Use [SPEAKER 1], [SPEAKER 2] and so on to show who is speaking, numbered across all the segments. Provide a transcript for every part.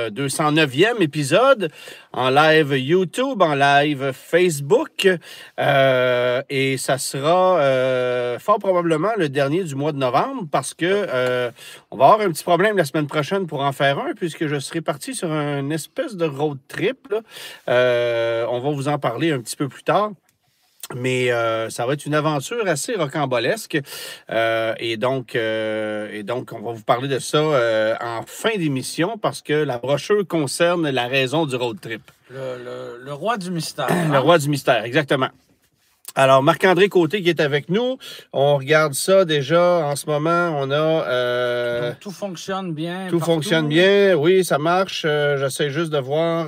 [SPEAKER 1] 209e épisode en live YouTube, en live Facebook. Et ça sera fort probablement le dernier du mois de novembre parce que on va avoir un petit problème la semaine prochaine pour en faire un puisque je serai parti sur une espèce de road trip. Là. On va vous en parler un petit peu plus tard. Mais ça va être une aventure assez rocambolesque. Et donc, on va vous parler de ça en fin d'émission parce que la brochure concerne la raison du road trip.
[SPEAKER 2] Le roi du mystère.
[SPEAKER 1] Le roi du mystère, exactement. Alors, Marc-André Côté qui est avec nous. On regarde ça déjà. En ce moment, on a...
[SPEAKER 2] Donc, tout fonctionne bien.
[SPEAKER 1] Tout fonctionne bien. Oui, ça marche. J'essaie juste de voir.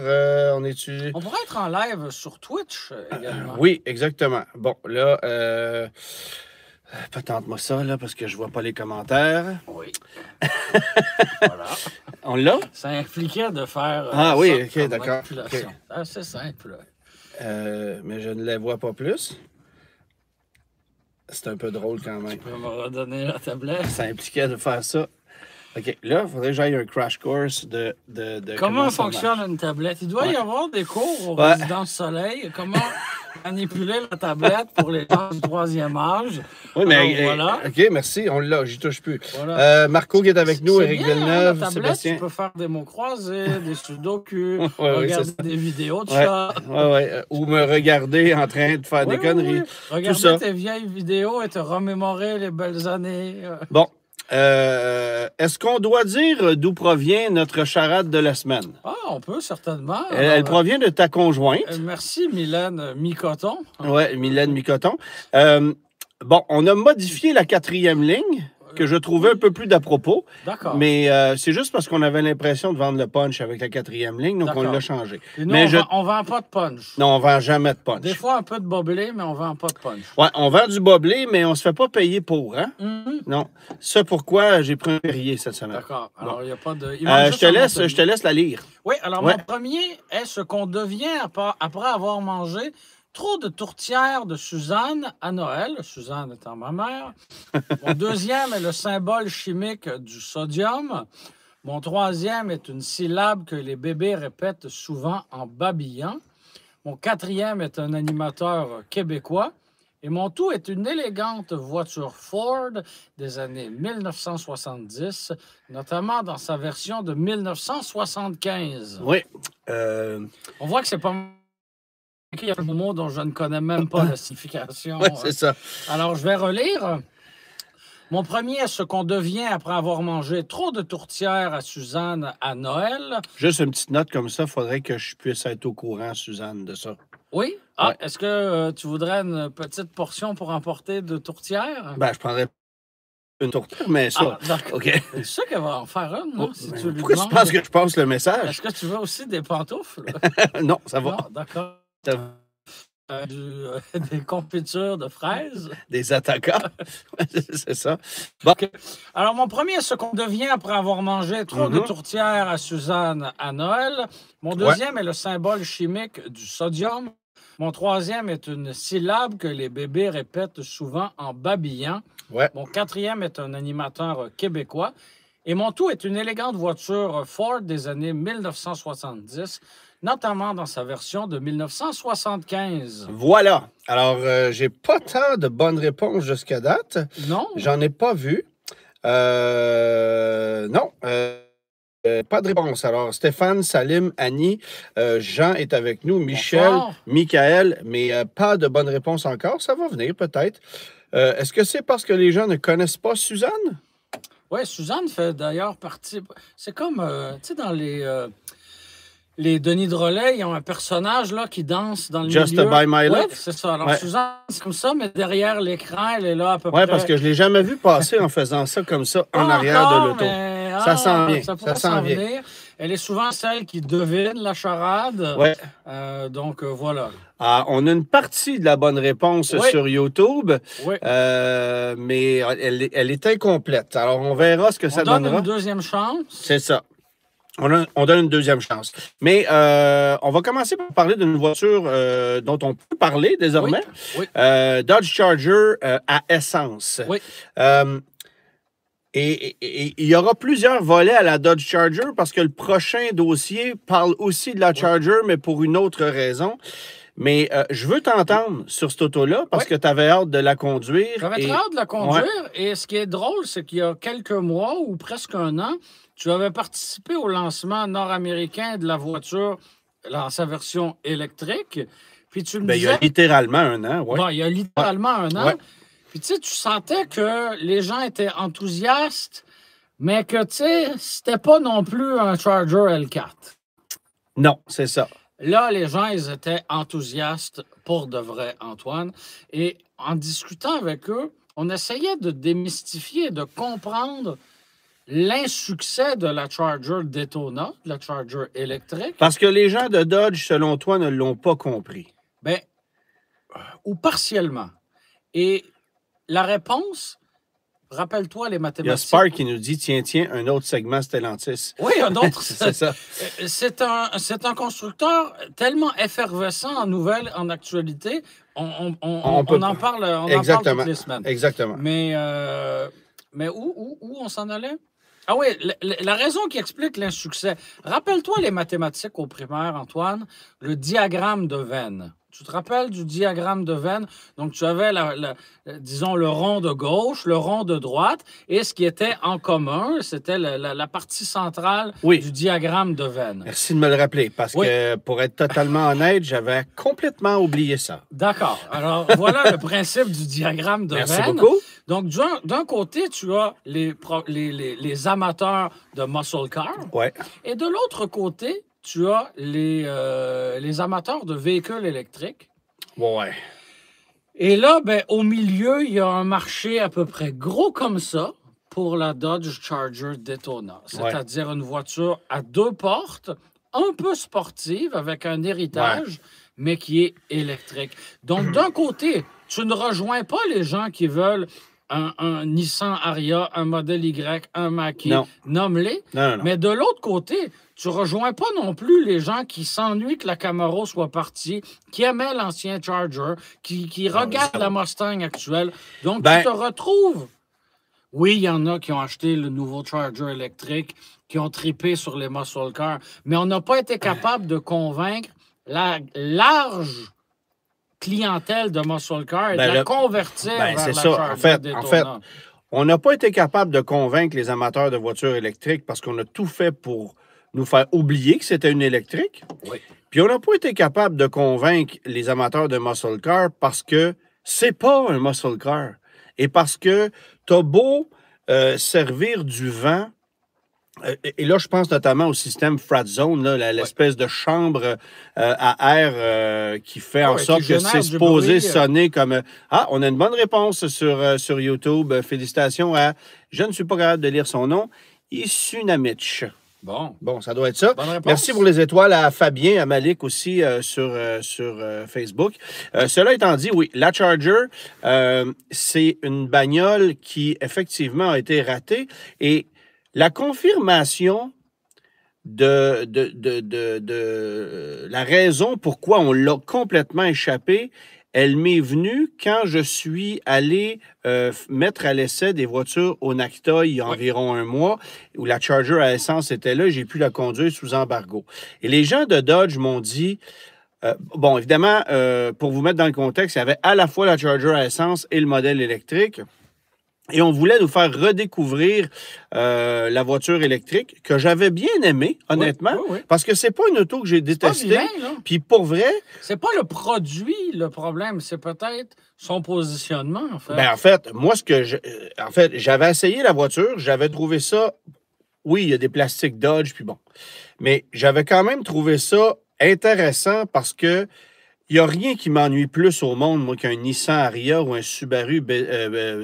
[SPEAKER 1] On est-tu...
[SPEAKER 2] On pourrait être en live sur Twitch également.
[SPEAKER 1] Oui, exactement. Bon, là... Patente-moi ça, là, parce que je vois pas les commentaires.
[SPEAKER 2] Oui. Voilà.
[SPEAKER 1] On l'a?
[SPEAKER 2] Ça impliquait de faire
[SPEAKER 1] Ah oui, OK, d'accord.
[SPEAKER 2] manipulation.
[SPEAKER 1] Okay.
[SPEAKER 2] C'est assez simple.
[SPEAKER 1] Mais je ne les vois pas plus. C'est un peu drôle quand même.
[SPEAKER 2] Tu peux me redonner la tablette?
[SPEAKER 1] Ça impliquait de faire ça. OK, là, il faudrait que j'aille un crash course de
[SPEAKER 2] comment fonctionne une tablette? Il doit y avoir des cours au Résidence Soleil. Comment manipuler la tablette pour les gens du troisième âge.
[SPEAKER 1] Oui, mais
[SPEAKER 2] alors, voilà.
[SPEAKER 1] OK, merci. On l'a, j'y touche plus.
[SPEAKER 2] Voilà.
[SPEAKER 1] Marco qui est avec nous, Éric Villeneuve,
[SPEAKER 2] la tablette,
[SPEAKER 1] Sébastien.
[SPEAKER 2] Tu peux faire des mots croisés, des sudoku, regarder des vidéos de chat.
[SPEAKER 1] Ou me regarder en train de faire des conneries.
[SPEAKER 2] Regarder tes vieilles vidéos et te remémorer les belles années.
[SPEAKER 1] Bon. Est-ce qu'on doit dire d'où provient notre charade de la semaine?
[SPEAKER 2] Ah, on peut certainement.
[SPEAKER 1] Elle provient de ta conjointe.
[SPEAKER 2] Merci, Mylène Micoton.
[SPEAKER 1] Oui, Mylène Micoton. Bon, on a modifié la 4e ligne, que je trouvais un peu plus d'à propos.
[SPEAKER 2] D'accord.
[SPEAKER 1] Mais c'est juste parce qu'on avait l'impression de vendre le punch avec la 4e ligne, donc on l'a changé.
[SPEAKER 2] Et nous, on vend pas de punch.
[SPEAKER 1] Non, on vend jamais de punch.
[SPEAKER 2] Des fois, un peu de boblé, mais on vend pas de punch.
[SPEAKER 1] Oui, on vend du boblé, mais on se fait pas payer pour, hein?
[SPEAKER 2] Mm-hmm.
[SPEAKER 1] Non. C'est pourquoi j'ai pris un Perrier cette semaine.
[SPEAKER 2] D'accord. Alors, il n'y a pas de...
[SPEAKER 1] je te laisse la lire.
[SPEAKER 2] Oui, alors mon premier est ce qu'on devient après avoir mangé trop de tourtières de Suzanne à Noël, Suzanne étant ma mère. Mon deuxième est le symbole chimique du sodium. Mon troisième est une syllabe que les bébés répètent souvent en babillant. Mon quatrième est un animateur québécois. Et mon tout est une élégante voiture Ford des années 1970, notamment dans sa version de 1975.
[SPEAKER 1] Oui.
[SPEAKER 2] On voit que c'est pas... Il y a un mot dont je ne connais même pas la signification.
[SPEAKER 1] Oui, c'est ça.
[SPEAKER 2] Alors, je vais relire. Mon premier est ce qu'on devient après avoir mangé trop de tourtières à Suzanne à Noël.
[SPEAKER 1] Juste une petite note comme ça, il faudrait que je puisse être au courant, Suzanne, de ça.
[SPEAKER 2] Oui? Ah, est-ce que tu voudrais une petite portion pour emporter de tourtières?
[SPEAKER 1] Ben, je prendrais une tourtière, mais ça...
[SPEAKER 2] Ah, d'accord.
[SPEAKER 1] OK.
[SPEAKER 2] C'est sûr qu'elle va en faire une, non? Si tu lui
[SPEAKER 1] pourquoi
[SPEAKER 2] demandes.
[SPEAKER 1] tu penses que je passe le message?
[SPEAKER 2] Est-ce que tu veux aussi des pantoufles?
[SPEAKER 1] Non, ça va.
[SPEAKER 2] Non, d'accord. Des confitures de fraises.
[SPEAKER 1] Des attaquants. C'est ça. Bon.
[SPEAKER 2] Okay. Alors, mon premier est ce qu'on devient après avoir mangé trop de tourtières à Suzanne à Noël. Mon deuxième est le symbole chimique du sodium. Mon troisième est une syllabe que les bébés répètent souvent en babillant.
[SPEAKER 1] Ouais.
[SPEAKER 2] Mon quatrième est un animateur québécois. Et mon tout est une élégante voiture Ford des années 1970, notamment dans sa version de 1975.
[SPEAKER 1] Voilà. Alors, j'ai pas tant de bonnes réponses jusqu'à date.
[SPEAKER 2] Non?
[SPEAKER 1] J'en ai pas vu. Non. Pas de réponse. Alors, Stéphane, Salim, Annie, Jean est avec nous, Michel, Michael, mais pas de bonne réponse encore. Ça va venir peut-être. Est-ce que c'est parce que les gens ne connaissent pas Suzanne?
[SPEAKER 2] Oui, Suzanne fait d'ailleurs partie... C'est comme, tu sais, dans les Denis Drolet, ils ont un personnage là, qui danse dans le
[SPEAKER 1] Just
[SPEAKER 2] milieu.
[SPEAKER 1] By My Love?
[SPEAKER 2] Oui, c'est ça. Alors, Suzanne, c'est comme ça, mais derrière l'écran, elle est là à peu près...
[SPEAKER 1] Oui, parce que je ne l'ai jamais vu passer en faisant ça comme ça en arrière de l'auto.
[SPEAKER 2] Mais...
[SPEAKER 1] Ça sent bien.
[SPEAKER 2] Ça sent bien. Elle est souvent celle qui devine la charade.
[SPEAKER 1] Oui.
[SPEAKER 2] Donc, voilà.
[SPEAKER 1] On a une partie de la bonne réponse sur YouTube, mais elle est incomplète. Alors, on verra ce que ça donnera.
[SPEAKER 2] On donne une deuxième chance. C'est
[SPEAKER 1] ça. On donne une deuxième chance. Mais on va commencer par parler d'une voiture dont on peut parler désormais.
[SPEAKER 2] Oui.
[SPEAKER 1] Dodge Charger à essence.
[SPEAKER 2] Oui.
[SPEAKER 1] Et il y aura plusieurs volets à la Dodge Charger parce que le prochain dossier parle aussi de la Charger, mais pour une autre raison. Mais je veux t'entendre sur cette auto-là parce que tu avais hâte de la conduire.
[SPEAKER 2] J'avais très hâte de la conduire. Et ce qui est drôle, c'est qu'il y a quelques mois ou presque un an, tu avais participé au lancement nord-américain de la voiture dans sa version électrique. Puis tu me disais...
[SPEAKER 1] Il y a littéralement un an, oui.
[SPEAKER 2] Il y a littéralement un an. Puis tu sais, tu sentais que les gens étaient enthousiastes, mais que, tu sais, c'était pas non plus un Charger L4.
[SPEAKER 1] Non, c'est ça.
[SPEAKER 2] Là, les gens, ils étaient enthousiastes pour de vrai, Antoine. Et en discutant avec eux, on essayait de démystifier, de comprendre l'insuccès de la Charger Daytona, de la Charger électrique.
[SPEAKER 1] Parce que les gens de Dodge, selon toi, ne l'ont pas compris.
[SPEAKER 2] Bien, ou partiellement. Et la réponse, rappelle-toi les mathématiques.
[SPEAKER 1] Il y a Spark qui nous dit, tiens, un autre segment Stellantis.
[SPEAKER 2] Oui, un autre.
[SPEAKER 1] C'est ça.
[SPEAKER 2] C'est un constructeur tellement effervescent en nouvelles, en actualité. On en parle toutes les semaines.
[SPEAKER 1] Exactement.
[SPEAKER 2] Mais où on s'en allait? Ah oui, la raison qui explique l'insuccès. Rappelle-toi les mathématiques au primaire, Antoine, le diagramme de Venn. Tu te rappelles du diagramme de Venn? Donc, tu avais, disons, le rond de gauche, le rond de droite, et ce qui était en commun, c'était la partie centrale du diagramme de Venn.
[SPEAKER 1] Merci de me le rappeler, parce que, pour être totalement honnête, j'avais complètement oublié ça.
[SPEAKER 2] D'accord. Alors, voilà le principe du diagramme de Venn.
[SPEAKER 1] Merci beaucoup.
[SPEAKER 2] Donc, d'un côté, tu as les amateurs de muscle car, et de l'autre côté, tu as les amateurs de véhicules électriques.
[SPEAKER 1] Ouais.
[SPEAKER 2] Et là, ben, au milieu, il y a un marché à peu près gros comme ça pour la Dodge Charger Daytona. C'est-à-dire une voiture à 2 portes, un peu sportive, avec un héritage, mais qui est électrique. Donc, d'un côté, tu ne rejoins pas les gens qui veulent un Nissan Ariya, un modèle Y, un Mach-E, nomme-les.
[SPEAKER 1] Non.
[SPEAKER 2] Mais de l'autre côté, tu ne rejoins pas non plus les gens qui s'ennuient que la Camaro soit partie, qui aimaient l'ancien Charger, qui regardent la Mustang actuelle. Donc, tu te retrouves... Oui, il y en a qui ont acheté le nouveau Charger électrique, qui ont tripé sur les muscle cars, mais on n'a pas été capable de convaincre la large clientèle de muscle car et de la convertir vers la Charger Daytona.
[SPEAKER 1] En fait, on n'a pas été capable de convaincre les amateurs de voitures électriques parce qu'on a tout fait pour nous faire oublier que c'était une électrique.
[SPEAKER 2] Oui.
[SPEAKER 1] Puis on n'a pas été capable de convaincre les amateurs de muscle car parce que c'est pas un muscle car. Et parce que t'as beau servir du vent, et là, je pense notamment au système Frat Zone, là, l'espèce de chambre à air qui fait en sorte que c'est supposé sonner comme... on a une bonne réponse sur YouTube. Félicitations à... Je ne suis pas capable de lire son nom. Isunamich. Bon, ça doit être ça. Merci pour les étoiles à Fabien, à Malik aussi sur Facebook. Cela étant dit, oui, la Charger, c'est une bagnole qui, effectivement, a été ratée. Et la confirmation de la raison pourquoi on l'a complètement échappé, elle m'est venue quand je suis allé mettre à l'essai des voitures au NACTA il y a environ un mois, où la Charger à essence était là, j'ai pu la conduire sous embargo. Et les gens de Dodge m'ont dit, évidemment, pour vous mettre dans le contexte, il y avait à la fois la Charger à essence et le modèle électrique. Et on voulait nous faire redécouvrir la voiture électrique que j'avais bien aimée, honnêtement, parce que c'est pas une auto que j'ai détestée. Puis pour vrai...
[SPEAKER 2] C'est pas le produit le problème, c'est peut-être son positionnement, en fait.
[SPEAKER 1] En fait, moi, j'avais essayé la voiture, j'avais trouvé ça... Oui, il y a des plastiques Dodge, puis bon. Mais j'avais quand même trouvé ça intéressant parce que il n'y a rien qui m'ennuie plus au monde, moi, qu'un Nissan Ariya ou un Subaru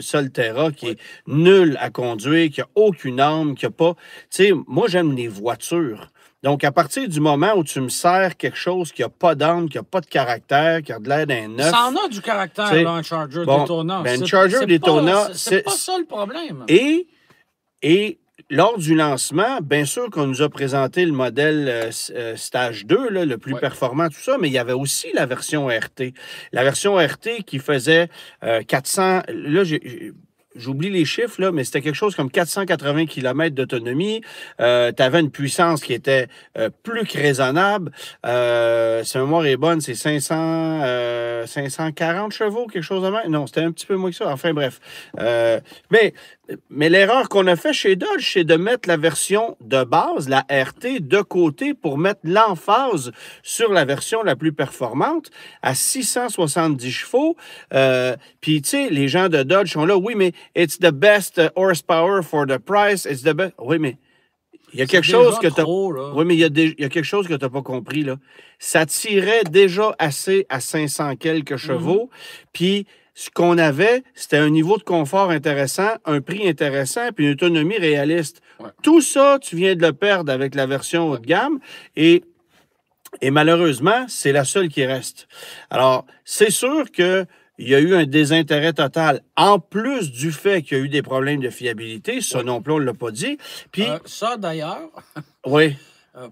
[SPEAKER 1] Solterra qui est nul à conduire, qui n'a aucune âme, qui n'a pas... Tu sais, moi, j'aime les voitures. Donc, à partir du moment où tu me sers quelque chose qui n'a pas d'âme, qui n'a pas de caractère, qui a de l'air d'un neuf...
[SPEAKER 2] Ça en a du caractère, là, un Charger Daytona.
[SPEAKER 1] Une Charger Daytona...
[SPEAKER 2] C'est pas ça le problème.
[SPEAKER 1] Et lors du lancement, bien sûr qu'on nous a présenté le modèle Stage 2, là, le plus performant, tout ça, mais il y avait aussi la version RT. La version RT qui faisait 400... Là, j'oublie les chiffres, là, mais c'était quelque chose comme 480 km d'autonomie. Tu avais une puissance qui était plus que raisonnable. Si ma mémoire est bonne, c'est 540 chevaux, quelque chose de même. Non, c'était un petit peu moins que ça. Enfin, bref. Mais l'erreur qu'on a fait chez Dodge, c'est de mettre la version de base, la RT, de côté pour mettre l'emphase sur la version la plus performante à 670 chevaux. Puis, tu sais, les gens de Dodge sont là, oui, mais it's the best horsepower for the price. It's the best. Oui, mais il y a quelque chose que tu as. Oui, mais il y a quelque chose que tu n'as pas compris, là. Ça tirait déjà assez à 500 quelques chevaux. Puis, ce qu'on avait, c'était un niveau de confort intéressant, un prix intéressant, puis une autonomie réaliste. Ouais. Tout ça, tu viens de le perdre avec la version haut de gamme. Et malheureusement, c'est la seule qui reste. Alors, c'est sûr qu'il y a eu un désintérêt total, en plus du fait qu'il y a eu des problèmes de fiabilité. Ça non plus, on ne l'a pas dit. Puis,
[SPEAKER 2] ça, d'ailleurs,
[SPEAKER 1] oui.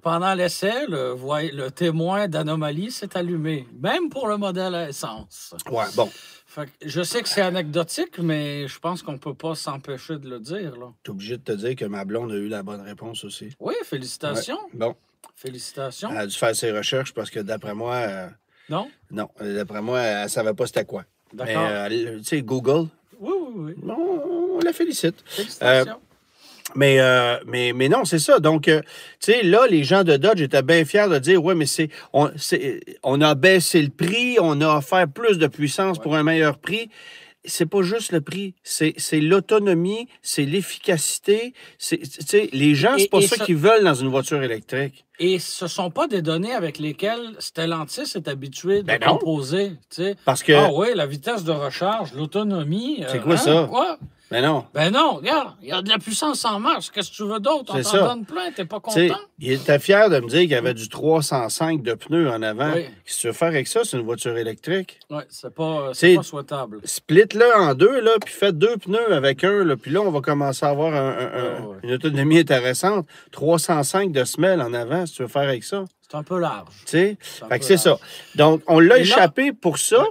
[SPEAKER 2] Pendant l'essai, le témoin d'anomalie s'est allumé, même pour le modèle à essence.
[SPEAKER 1] Oui, bon.
[SPEAKER 2] Fait que je sais que c'est anecdotique, mais je pense qu'on ne peut pas s'empêcher de le dire. Tu
[SPEAKER 1] es obligé de te dire que ma blonde a eu la bonne réponse aussi.
[SPEAKER 2] Oui, félicitations.
[SPEAKER 1] Ouais. Bon.
[SPEAKER 2] Félicitations.
[SPEAKER 1] Elle a dû faire ses recherches parce que d'après moi...
[SPEAKER 2] non?
[SPEAKER 1] Non, d'après moi, elle ne savait pas c'était quoi.
[SPEAKER 2] D'accord.
[SPEAKER 1] Mais, tu sais, Google...
[SPEAKER 2] Oui.
[SPEAKER 1] On la félicite.
[SPEAKER 2] Félicitations.
[SPEAKER 1] Mais non, c'est ça. Donc, tu sais, là, les gens de Dodge étaient bien fiers de dire, ouais, mais on a baissé le prix, on a offert plus de puissance pour un meilleur prix. C'est pas juste le prix, c'est l'autonomie, c'est l'efficacité. Les gens, c'est pas ça qu'ils veulent dans une voiture électrique.
[SPEAKER 2] Et ce ne sont pas des données avec lesquelles Stellantis est habitué de composer.
[SPEAKER 1] Parce que...
[SPEAKER 2] Ah oui, la vitesse de recharge, l'autonomie...
[SPEAKER 1] c'est quoi ça?
[SPEAKER 2] Quoi?
[SPEAKER 1] Ben non,
[SPEAKER 2] regarde, il y a de la puissance en marche. Qu'est-ce que tu veux d'autre? On t'en donne plein, t'es pas content?
[SPEAKER 1] Il était fier de me dire qu'il y avait du 305 de pneus en avant.
[SPEAKER 2] Oui.
[SPEAKER 1] Qu'est-ce que tu veux faire avec ça? C'est une voiture électrique.
[SPEAKER 2] Oui, c'est pas souhaitable.
[SPEAKER 1] Split-le en deux, là, puis faites 2 pneus avec un, là, puis là, on va commencer à avoir une autonomie intéressante. 305 de semelle en avant, si tu veux faire avec ça.
[SPEAKER 2] C'est un peu large.
[SPEAKER 1] Fait que c'est ça. Donc, on l'a échappé pour ça. Ouais.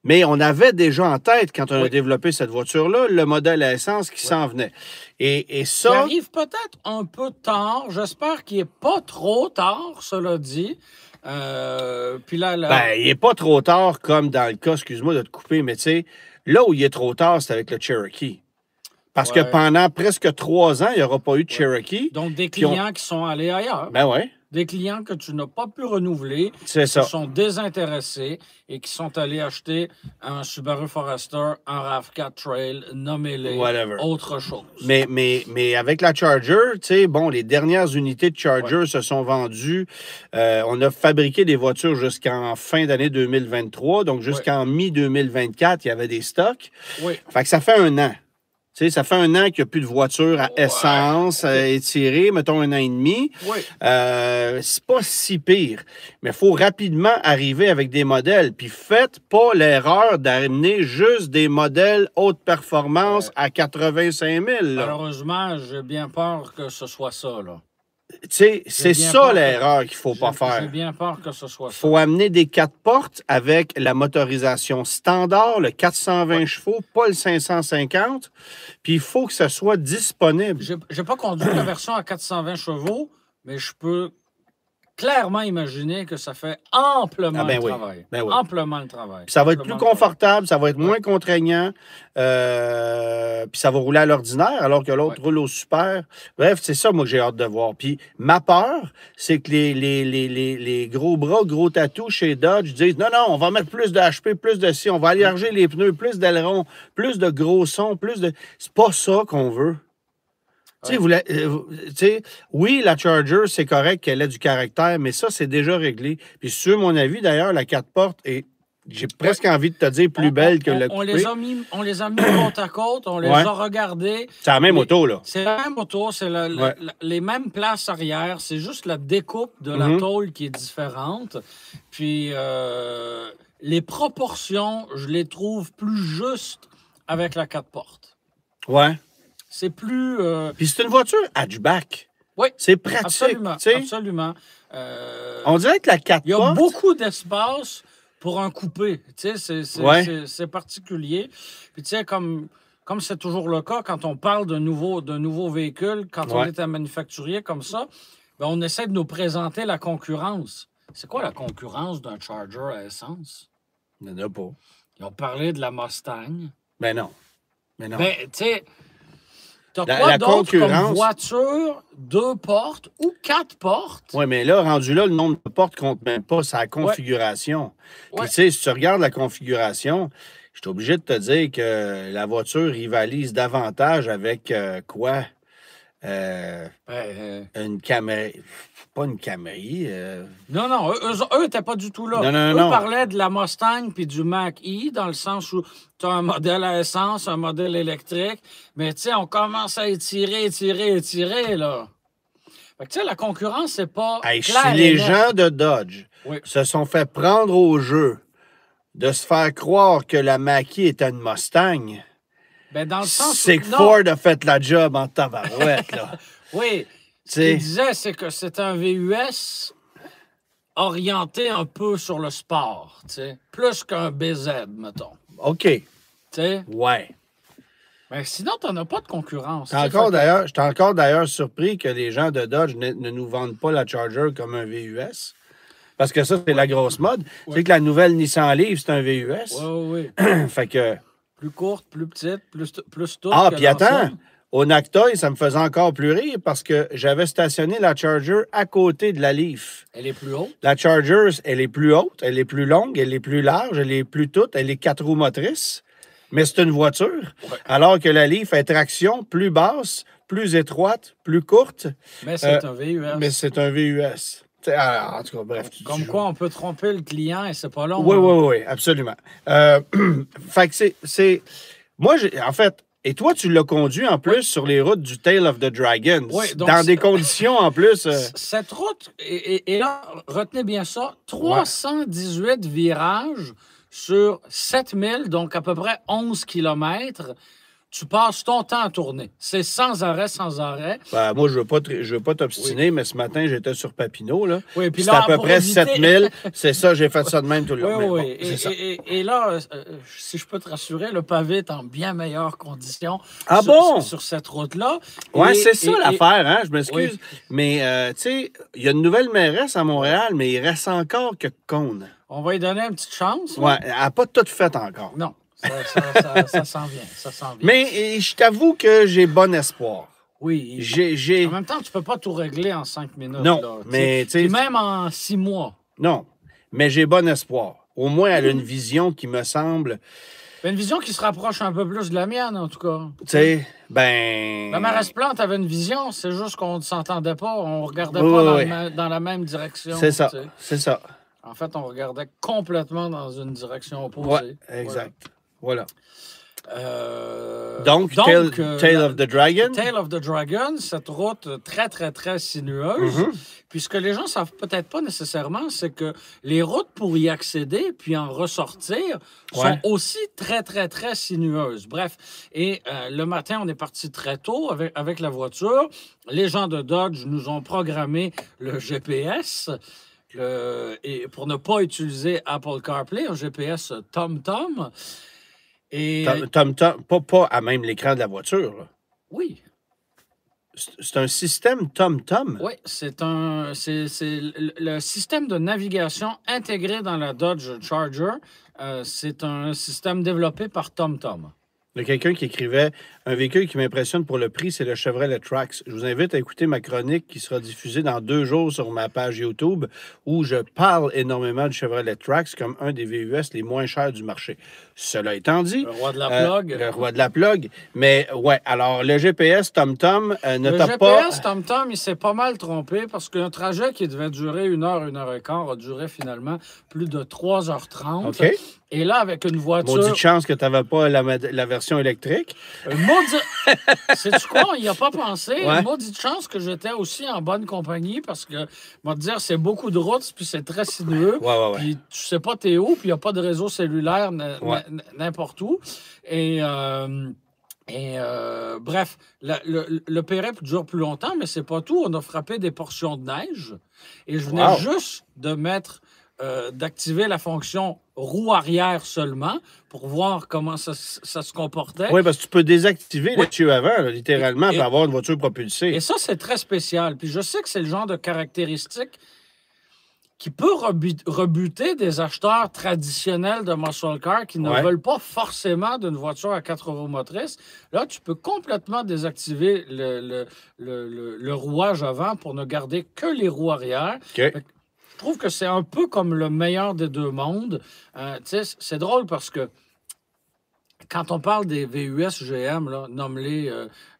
[SPEAKER 1] Mais on avait déjà en tête, quand on a développé cette voiture-là, le modèle à essence qui s'en venait. Et ça...
[SPEAKER 2] Ça arrive peut-être un peu tard. J'espère qu'il n'est pas trop tard, cela dit. Puis là...
[SPEAKER 1] Ben, il n'est pas trop tard, comme dans le cas, excuse-moi de te couper, mais tu sais, là où il est trop tard, c'est avec le Cherokee. Parce que pendant presque 3 ans, il n'y aura pas eu de Cherokee.
[SPEAKER 2] Donc, des clients qui sont allés ailleurs.
[SPEAKER 1] Ben oui.
[SPEAKER 2] Des clients que tu n'as pas pu renouveler,
[SPEAKER 1] qui
[SPEAKER 2] sont désintéressés et qui sont allés acheter un Subaru Forester, un RAV4 Trail, nommez-les, autre chose.
[SPEAKER 1] Mais avec la Charger, tu sais, bon, les dernières unités de Charger se sont vendues. On a fabriqué des voitures jusqu'en fin d'année 2023, donc jusqu'en mi-2024, il y avait des stocks.
[SPEAKER 2] Oui.
[SPEAKER 1] Fait que ça fait 1 an. Tu sais, ça fait 1 an qu'il n'y a plus de voiture à essence étirée, mettons 1 an et demi.
[SPEAKER 2] Oui.
[SPEAKER 1] C'est pas si pire. Mais il faut rapidement arriver avec des modèles. Puis faites pas l'erreur d'amener juste des modèles haute performance à 85 000. Là.
[SPEAKER 2] Malheureusement, j'ai bien peur que ce soit ça, là.
[SPEAKER 1] Tu sais, c'est ça l'erreur qu'il ne faut pas faire.
[SPEAKER 2] J'ai bien peur que ce soit ça.
[SPEAKER 1] Il faut amener des 4 portes avec la motorisation standard, le 420 chevaux, pas le 550. Puis il faut que ça soit disponible.
[SPEAKER 2] Je n'ai pas conduit la version à 420 chevaux, mais je peux clairement imaginer que ça fait amplement le travail.
[SPEAKER 1] Ben oui.
[SPEAKER 2] Amplement le travail.
[SPEAKER 1] Puis ça va être plus confortable, ça va être moins contraignant, puis ça va rouler à l'ordinaire, alors que l'autre roule au super. Bref, c'est ça, moi, que j'ai hâte de voir. Puis ma peur, c'est que les gros bras, gros tatous chez Dodge disent « Non, on va mettre plus de HP, plus de ci, on va allarger les pneus, plus d'ailerons, plus de gros sons, plus de... » C'est pas ça qu'on veut. Oui, la Charger, c'est correct qu'elle ait du caractère, mais ça, c'est déjà réglé. Puis sur mon avis, d'ailleurs, la 4 portes est, j'ai presque envie de te dire, plus belle que le coupé.
[SPEAKER 2] On les a mis côte à côte, on les a regardés.
[SPEAKER 1] C'est la même auto, là.
[SPEAKER 2] C'est la même auto, c'est les mêmes places arrière. C'est juste la découpe de la tôle qui est différente. Puis les proportions, je les trouve plus justes avec la 4 portes.
[SPEAKER 1] Ouais.
[SPEAKER 2] C'est plus...
[SPEAKER 1] Puis c'est une voiture hatchback.
[SPEAKER 2] Oui.
[SPEAKER 1] C'est pratique.
[SPEAKER 2] Absolument.
[SPEAKER 1] On dirait que la 4 portes...
[SPEAKER 2] Il y a beaucoup d'espace pour un coupé. C'est particulier. Puis tu sais, comme comme c'est toujours le cas, quand on parle de nouveaux véhicules, quand on est un manufacturier comme ça, ben on essaie de nous présenter la concurrence. C'est quoi la concurrence d'un Charger à essence?
[SPEAKER 1] Il n'y en a pas.
[SPEAKER 2] Ils ont parlé de la Mustang.
[SPEAKER 1] Ben non. Mais non.
[SPEAKER 2] Ben, tu sais, t'as quoi d'autre comme voiture, 2 portes ou 4 portes?
[SPEAKER 1] Oui, mais là, rendu là, le nombre de portes compte même pas sa configuration. Puis, tu sais, si tu regardes la configuration, je suis obligé de te dire que la voiture rivalise davantage avec quoi? Une Camry. Pas une Camry.
[SPEAKER 2] Non, eux n'étaient pas du tout là.
[SPEAKER 1] Non.
[SPEAKER 2] Parlaient de la Mustang puis du Mach-E, dans le sens où tu as un modèle à essence, un modèle électrique, mais tu sais, on commence à étirer, là. Fait que tu sais, la concurrence, c'est pas
[SPEAKER 1] clair. Si les gens de Dodge se sont fait prendre au jeu de se faire croire que la Mach-E était une Mustang...
[SPEAKER 2] Ben, dans le sens
[SPEAKER 1] c'est que Ford a fait la job en tabarouette, là.
[SPEAKER 2] Oui. Ce qu'il disait, c'est que c'est un VUS orienté un peu sur le sport, tu sais. Plus qu'un BZ, mettons.
[SPEAKER 1] OK.
[SPEAKER 2] Tu sais?
[SPEAKER 1] Ouais.
[SPEAKER 2] Mais sinon, tu n'en as pas de concurrence.
[SPEAKER 1] Je suis encore d'ailleurs surpris que les gens de Dodge ne nous vendent pas la Charger comme un VUS. Parce que ça, c'est la grosse mode. Tu sais que la nouvelle Nissan Leaf, c'est un VUS.
[SPEAKER 2] Oui.
[SPEAKER 1] Fait que...
[SPEAKER 2] Plus courte, plus petite, plus tout.
[SPEAKER 1] Ah, puis attends, au Nactoy, ça me faisait encore plus rire parce que j'avais stationné la Charger à côté de la Leaf.
[SPEAKER 2] Elle est plus haute?
[SPEAKER 1] La Charger, elle est plus haute, elle est plus longue, elle est plus large, elle est plus toute, elle est 4 roues motrices, mais c'est une voiture. Ouais. Alors que la Leaf est traction plus basse, plus étroite, plus courte.
[SPEAKER 2] Mais c'est un VUS.
[SPEAKER 1] Mais c'est un VUS. En tout cas, bref.
[SPEAKER 2] Comme quoi, on peut tromper le client et c'est pas long.
[SPEAKER 1] Oui, absolument. Fait que c'est... Moi, en fait, et toi, tu l'as conduit en plus sur les routes du Tail of the Dragon.
[SPEAKER 2] Oui, donc
[SPEAKER 1] dans des conditions en plus...
[SPEAKER 2] Cette route, et là, retenez bien ça, 318 virages sur 7000, donc à peu près 11 kilomètres. Tu passes ton temps à tourner. C'est sans arrêt.
[SPEAKER 1] Ben, moi, je ne veux pas t'obstiner, mais ce matin, j'étais sur Papineau. Là.
[SPEAKER 2] Oui, puis
[SPEAKER 1] c'était à peu près 7000. C'est ça, j'ai fait ça de même tout le long.
[SPEAKER 2] Oui. Et là, si je peux te rassurer, le pavé est en bien meilleures conditions sur cette route-là.
[SPEAKER 1] Oui, c'est ça l'affaire, hein? Je m'excuse. Oui. Mais, tu sais, il y a une nouvelle mairesse à Montréal, mais il reste encore quelques cônes.
[SPEAKER 2] On va lui donner une petite chance.
[SPEAKER 1] Oui, elle n'a pas tout fait encore.
[SPEAKER 2] Non. Ça s'en vient.
[SPEAKER 1] Mais je t'avoue que j'ai bon espoir.
[SPEAKER 2] Oui. En même temps, tu ne peux pas tout régler en 5 minutes.
[SPEAKER 1] Non,
[SPEAKER 2] là,
[SPEAKER 1] mais...
[SPEAKER 2] Puis même en 6 mois.
[SPEAKER 1] Non, mais j'ai bon espoir. Au moins, elle a une vision qui me semble...
[SPEAKER 2] Une vision qui se rapproche un peu plus de la mienne, en tout cas.
[SPEAKER 1] Tu sais, ben...
[SPEAKER 2] La mairesse Plante avait une vision, c'est juste qu'on ne s'entendait pas, on ne regardait pas dans la même direction.
[SPEAKER 1] C'est ça.
[SPEAKER 2] En fait, on regardait complètement dans une direction opposée.
[SPEAKER 1] Oui, exact. Voilà.
[SPEAKER 2] Donc,
[SPEAKER 1] Tail of the Dragon.
[SPEAKER 2] Tail of the Dragon, cette route très, très, très sinueuse. Puis ce que les gens ne savent peut-être pas nécessairement, c'est que les routes pour y accéder puis en ressortir sont aussi très, très, très sinueuses. Bref, et le matin, on est parti très tôt avec la voiture. Les gens de Dodge nous ont programmé le GPS. Et pour ne pas utiliser Apple CarPlay, un GPS TomTom. Et...
[SPEAKER 1] TomTom, pas à même l'écran de la voiture. Là.
[SPEAKER 2] Oui.
[SPEAKER 1] C'est un système TomTom?
[SPEAKER 2] Oui, c'est le système de navigation intégré dans la Dodge Charger. C'est un système développé par TomTom.
[SPEAKER 1] Il y a quelqu'un qui écrivait « Un véhicule qui m'impressionne pour le prix, c'est le Chevrolet Trax. » Je vous invite à écouter ma chronique qui sera diffusée dans 2 jours sur ma page YouTube où je parle énormément du Chevrolet Trax comme un des VUS les moins chers du marché. Cela étant dit...
[SPEAKER 2] Le roi de la plug.
[SPEAKER 1] Le roi de la plug. Mais ouais, alors le GPS TomTom ne t'a
[SPEAKER 2] pas... Le GPS TomTom, il s'est pas mal trompé parce qu'un trajet qui devait durer 1 heure, 1 heure et quart a duré finalement plus de 3h30.
[SPEAKER 1] OK.
[SPEAKER 2] Et là, avec une voiture...
[SPEAKER 1] Maudite chance que tu n'avais pas la version électrique.
[SPEAKER 2] Sais-tu quoi? Il n'y a pas pensé. Maudite chance que j'étais aussi en bonne compagnie parce que, on va te dire, c'est beaucoup de routes, puis c'est très sinueux. Puis tu sais pas t'es où, puis il n'y a pas de réseau cellulaire n'importe où. Et bref, le périple dure plus longtemps, mais c'est pas tout. On a frappé des portions de neige. Et je venais juste de d'activer la fonction roue arrière seulement pour voir comment ça se comportait.
[SPEAKER 1] Oui, parce que tu peux désactiver le tuyau avant, là, littéralement, pour avoir une voiture propulsée.
[SPEAKER 2] Et ça, c'est très spécial. Puis je sais que c'est le genre de caractéristique qui peut rebuter des acheteurs traditionnels de muscle car qui ne veulent pas forcément d'une voiture à 4 roues motrices. Là, tu peux complètement désactiver le rouage avant pour ne garder que les roues arrière.
[SPEAKER 1] Okay.
[SPEAKER 2] Je trouve que c'est un peu comme le meilleur des deux mondes. C'est drôle parce que quand on parle des VUS GM, nomme-les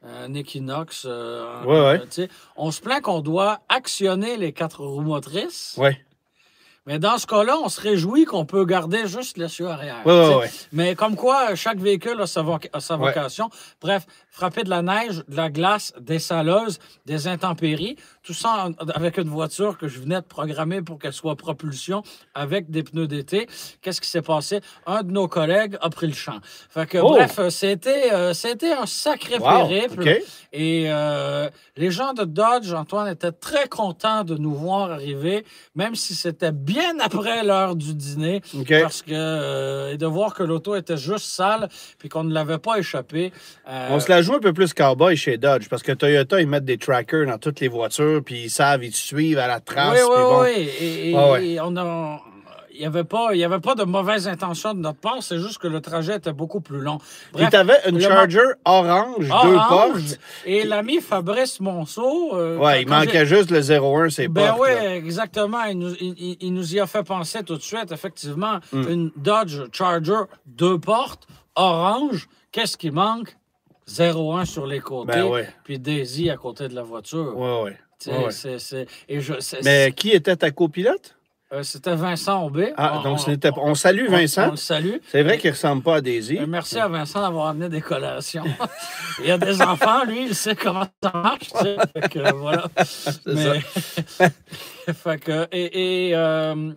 [SPEAKER 2] un Equinox, on se plaint qu'on doit actionner les 4 roues motrices.
[SPEAKER 1] Oui.
[SPEAKER 2] Mais dans ce cas-là, on se réjouit qu'on peut garder juste l'essieu arrière.
[SPEAKER 1] Oui.
[SPEAKER 2] Mais comme quoi, chaque véhicule a sa vocation. Bref, frapper de la neige, de la glace, des saleuses, des intempéries, tout ça avec une voiture que je venais de programmer pour qu'elle soit propulsion avec des pneus d'été. Qu'est-ce qui s'est passé? Un de nos collègues a pris le champ. Fait que, bref, c'était un sacré périple.
[SPEAKER 1] Okay.
[SPEAKER 2] Et les gens de Dodge, Antoine, étaient très contents de nous voir arriver, même si c'était bien après l'heure du dîner, parce que et de voir que l'auto était juste sale puis qu'on ne l'avait pas échappé.
[SPEAKER 1] On se la joue un peu plus cowboy chez Dodge, parce que Toyota, ils mettent des trackers dans toutes les voitures, puis ils savent, ils te suivent à la trace.
[SPEAKER 2] Oui. Et on a... Il n'y avait pas de mauvaise intention de notre part, c'est juste que le trajet était beaucoup plus long.
[SPEAKER 1] Bref, puis tu avais une Charger orange, 2 portes.
[SPEAKER 2] Et l'ami Fabrice Monceau...
[SPEAKER 1] il manquait juste le 01, c'est portes.
[SPEAKER 2] Oui, exactement. Il nous y a fait penser tout de suite, effectivement. Une Dodge Charger, 2 portes, orange. Qu'est-ce qui manque? 01 sur les côtés, puis Daisy à côté de la voiture.
[SPEAKER 1] Oui.
[SPEAKER 2] Mais
[SPEAKER 1] qui était ta copilote?
[SPEAKER 2] C'était Vincent Aubé.
[SPEAKER 1] On salue Vincent.
[SPEAKER 2] On le salue.
[SPEAKER 1] C'est vrai qu'il ne ressemble pas à Daisy.
[SPEAKER 2] Merci à Vincent d'avoir amené des collations. Il y a des enfants, lui, il sait comment ça marche. Fait que, voilà. Fait que,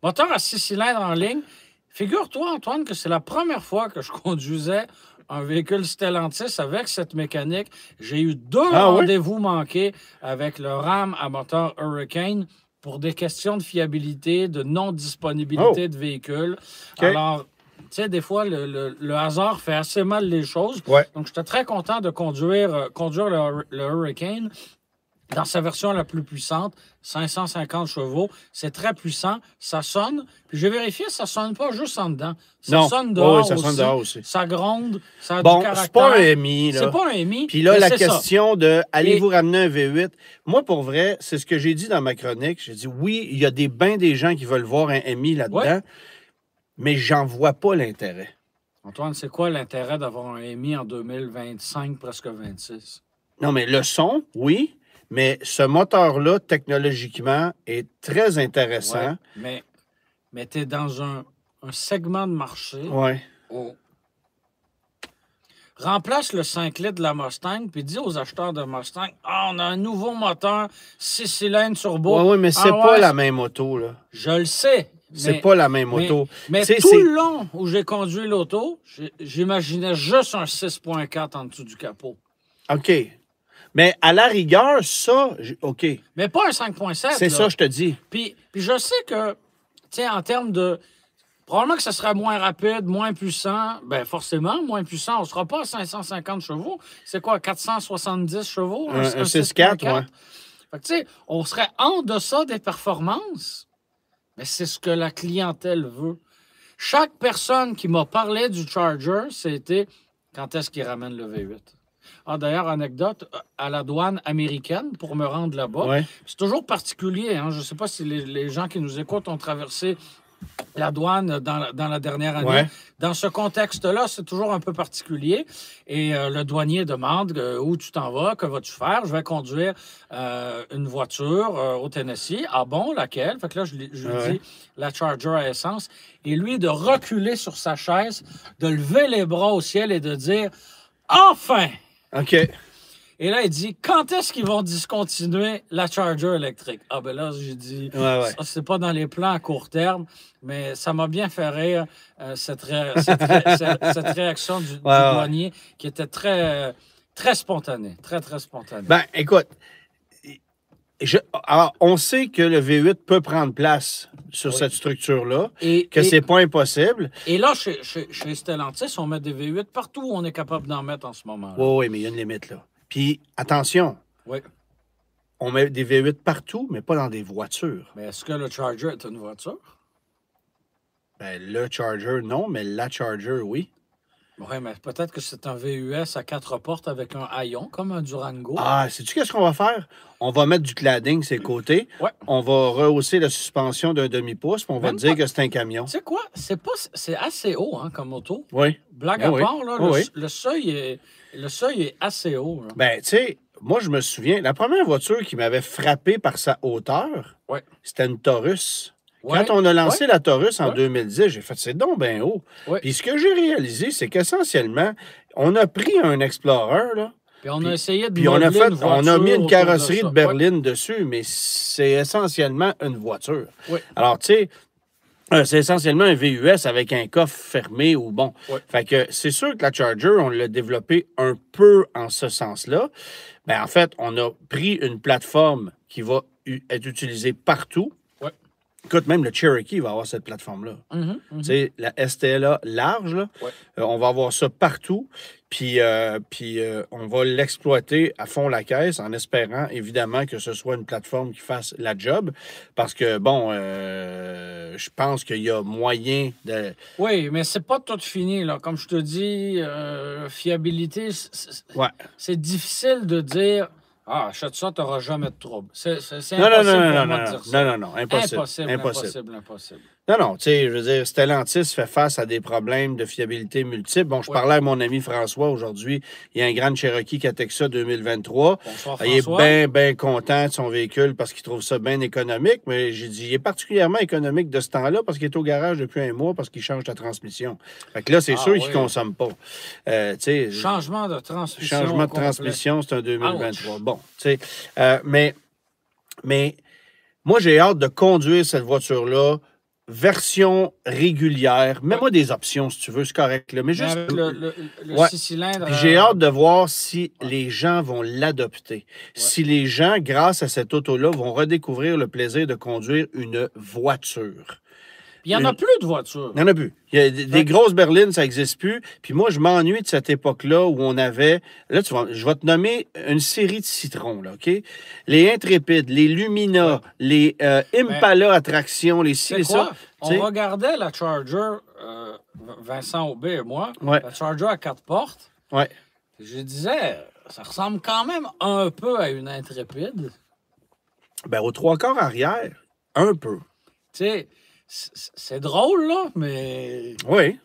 [SPEAKER 2] moteur à 6 cylindres en ligne. Figure-toi, Antoine, que c'est la première fois que je conduisais un véhicule Stellantis avec cette mécanique. J'ai eu 2 rendez-vous manqués avec le Ram à moteur Hurricane pour des questions de fiabilité, de non-disponibilité de véhicules. Alors, tu sais, des fois, le hasard fait assez mal les choses. Donc, j'étais très content de conduire le Hurricane dans sa version la plus puissante, 550 chevaux. C'est très puissant. Ça sonne. Puis j'ai vérifié, ça ne sonne pas juste en dedans. Ça sonne dehors aussi. Ça gronde. Ça a du caractère.
[SPEAKER 1] C'est pas un MI.
[SPEAKER 2] C'est pas un MI.
[SPEAKER 1] Puis là, la question de allez-vous ramener un V8? Moi, pour vrai, c'est ce que j'ai dit dans ma chronique. J'ai dit oui, il y a des gens qui veulent voir un MI là-dedans, mais j'en vois pas l'intérêt.
[SPEAKER 2] Antoine, c'est quoi l'intérêt d'avoir un MI en 2025, presque 26?
[SPEAKER 1] Non, mais le son, oui. Mais ce moteur-là, technologiquement, est très intéressant.
[SPEAKER 2] Mais tu es dans un segment de marché. Remplace le 5 litres de la Mustang, puis dis aux acheteurs de Mustang, on a un nouveau moteur, 6 cylindres turbo.
[SPEAKER 1] Oui, mais c'est pas la même auto, là.
[SPEAKER 2] Je le sais.
[SPEAKER 1] C'est pas la même auto.
[SPEAKER 2] Mais tout le long où j'ai conduit l'auto, j'imaginais juste un 6.4 en dessous du capot.
[SPEAKER 1] OK. Mais à la rigueur, ça, OK.
[SPEAKER 2] Mais pas un 5.7.
[SPEAKER 1] C'est ça, je te dis.
[SPEAKER 2] Puis je sais que, tu sais, en termes de... Probablement que ça sera moins rapide, moins puissant. Bien, forcément, moins puissant. On ne sera pas à 550 chevaux. C'est quoi, 470 chevaux?
[SPEAKER 1] Un 6.4, oui.
[SPEAKER 2] Fait que, tu sais, on serait en deçà des performances. Mais c'est ce que la clientèle veut. Chaque personne qui m'a parlé du Charger, c'était quand est-ce qu'il ramène le V8. D'ailleurs, anecdote, à la douane américaine, pour me rendre là-bas, c'est toujours particulier. Hein? Je ne sais pas si les gens qui nous écoutent ont traversé la douane dans la dernière année. Dans ce contexte-là, c'est toujours un peu particulier. Et le douanier demande où tu t'en vas, que vas-tu faire? Je vais conduire une voiture au Tennessee. Ah bon, laquelle? Fait que là, je lui dis la Charger à essence. Et lui, de reculer sur sa chaise, de lever les bras au ciel et de dire « Enfin! »
[SPEAKER 1] OK.
[SPEAKER 2] Et là, il dit, quand est-ce qu'ils vont discontinuer la Charger électrique? Ah ben là, j'ai dit, ça, c'est pas dans les plans à court terme, mais ça m'a bien fait rire, cette réaction du douanier qui était très, très spontanée. Très, très spontanée.
[SPEAKER 1] Ben, écoute, alors, on sait que le V8 peut prendre place sur
[SPEAKER 2] Oui.
[SPEAKER 1] cette structure-là,
[SPEAKER 2] Et,
[SPEAKER 1] que
[SPEAKER 2] et-
[SPEAKER 1] c'est pas impossible.
[SPEAKER 2] et là, chez Stellantis, on met des V8 partout où on est capable d'en mettre en ce moment.
[SPEAKER 1] Oui, oui, mais il y a une limite, là. Puis, attention,
[SPEAKER 2] Oui.
[SPEAKER 1] on met des V8 partout, mais pas dans des voitures.
[SPEAKER 2] Mais est-ce que le Charger est une voiture?
[SPEAKER 1] Ben, le Charger, non, mais la Charger, oui.
[SPEAKER 2] Oui, mais peut-être que c'est un VUS à 4 portes avec un haillon, comme un Durango.
[SPEAKER 1] Ah, sais-tu qu'est-ce qu'on va faire? On va mettre du cladding sur les côtés.
[SPEAKER 2] Ouais.
[SPEAKER 1] On va rehausser la suspension d'un demi-pouce, puis on va
[SPEAKER 2] Même
[SPEAKER 1] dire
[SPEAKER 2] pas.
[SPEAKER 1] que c'est un camion.
[SPEAKER 2] Tu sais quoi? C'est assez haut hein, comme auto.
[SPEAKER 1] Oui.
[SPEAKER 2] Blague
[SPEAKER 1] Ben
[SPEAKER 2] à
[SPEAKER 1] oui.
[SPEAKER 2] part, là,
[SPEAKER 1] Oui, oui.
[SPEAKER 2] le seuil est assez haut. Là.
[SPEAKER 1] Ben, tu sais, moi, je me souviens, la première voiture qui m'avait frappé par sa hauteur,
[SPEAKER 2] Ouais.
[SPEAKER 1] c'était une Taurus.
[SPEAKER 2] Ouais.
[SPEAKER 1] Quand on a lancé la Taurus en
[SPEAKER 2] Ouais.
[SPEAKER 1] 2010, j'ai fait, c'est donc bien haut.
[SPEAKER 2] Ouais.
[SPEAKER 1] Puis ce que j'ai réalisé, c'est qu'essentiellement, on a pris un Explorer, là,
[SPEAKER 2] Puis on a essayé de
[SPEAKER 1] puis on a
[SPEAKER 2] modeler une
[SPEAKER 1] on a
[SPEAKER 2] voiture
[SPEAKER 1] mis une
[SPEAKER 2] autour
[SPEAKER 1] carrosserie
[SPEAKER 2] ça.
[SPEAKER 1] de berline dessus, mais c'est essentiellement une voiture.
[SPEAKER 2] Ouais.
[SPEAKER 1] Alors, tu sais, c'est essentiellement un VUS avec un coffre fermé ou bon.
[SPEAKER 2] Ouais.
[SPEAKER 1] Fait que c'est sûr que la Charger, on l'a développé un peu en ce sens-là. Ben, en fait, on a pris une plateforme qui va être utilisée partout.
[SPEAKER 2] Ouais.
[SPEAKER 1] Écoute, même le Cherokee va avoir cette plateforme-là.
[SPEAKER 2] Mhm, mhm.
[SPEAKER 1] Tu sais, la STLA large, là,
[SPEAKER 2] Ouais.
[SPEAKER 1] on va avoir ça partout. Puis, on va l'exploiter à fond la caisse en espérant, évidemment, que ce soit une plateforme qui fasse la job. Parce que, bon, je pense qu'il y a moyen de...
[SPEAKER 2] Oui, mais c'est pas tout fini. Là. Comme je te dis, fiabilité,
[SPEAKER 1] Ouais.
[SPEAKER 2] c'est difficile de dire ah, achète ça, tu n'auras jamais de trouble. C'est
[SPEAKER 1] Non, non,
[SPEAKER 2] impossible
[SPEAKER 1] non,
[SPEAKER 2] pour
[SPEAKER 1] non,
[SPEAKER 2] moi
[SPEAKER 1] non,
[SPEAKER 2] de dire ça.
[SPEAKER 1] non, impossible.
[SPEAKER 2] Impossible.
[SPEAKER 1] Non, non, tu sais, je veux dire, Stellantis fait face à des problèmes de fiabilité multiples. Bon, je
[SPEAKER 2] Ouais.
[SPEAKER 1] parlais à mon ami François aujourd'hui. Il y a un Grand Cherokee Catexa 2023.
[SPEAKER 2] Bonsoir,
[SPEAKER 1] Il est
[SPEAKER 2] François.
[SPEAKER 1] bien, bien content de son véhicule parce qu'il trouve ça bien économique. Mais j'ai dit, il est particulièrement économique de ce temps-là parce qu'il est au garage depuis un mois parce qu'il change la transmission. Fait que là, c'est
[SPEAKER 2] Ah,
[SPEAKER 1] sûr
[SPEAKER 2] oui.
[SPEAKER 1] qu'il ne consomme pas. Tu sais,
[SPEAKER 2] Changement de transmission.
[SPEAKER 1] changement de
[SPEAKER 2] complet.
[SPEAKER 1] transmission, c'est un 2023. Bon, tu sais, mais moi, j'ai hâte de conduire cette voiture-là, version régulière. Mets-moi des options, si tu veux, c'est correct. Là. Mais
[SPEAKER 2] Mais
[SPEAKER 1] juste...
[SPEAKER 2] avec le
[SPEAKER 1] Ouais.
[SPEAKER 2] 6 cylindres.
[SPEAKER 1] Puis j'ai hâte de voir si les gens vont l'adopter. Si les gens, grâce à cette auto-là, vont redécouvrir le plaisir de conduire une voiture.
[SPEAKER 2] Il n'y en a plus de voitures.
[SPEAKER 1] Il n'y en a plus. Il y a des grosses berlines, ça n'existe plus. Puis moi, je m'ennuie de cette époque-là où on avait... Là, je vais te nommer une série de citrons, là, OK? Les Intrépides, les Lumina, les Impala Attraction, les ci,
[SPEAKER 2] C'est
[SPEAKER 1] les
[SPEAKER 2] quoi?
[SPEAKER 1] ça.
[SPEAKER 2] On
[SPEAKER 1] Tu sais?
[SPEAKER 2] regardait la Charger, Vincent Aubé et moi,
[SPEAKER 1] Ouais.
[SPEAKER 2] la Charger à 4 portes.
[SPEAKER 1] Ouais.
[SPEAKER 2] Je disais, ça ressemble quand même un peu à une Intrépide.
[SPEAKER 1] Ben, aux trois quarts arrière, un peu.
[SPEAKER 2] Tu sais, c'est drôle, là, mais
[SPEAKER 1] Oui.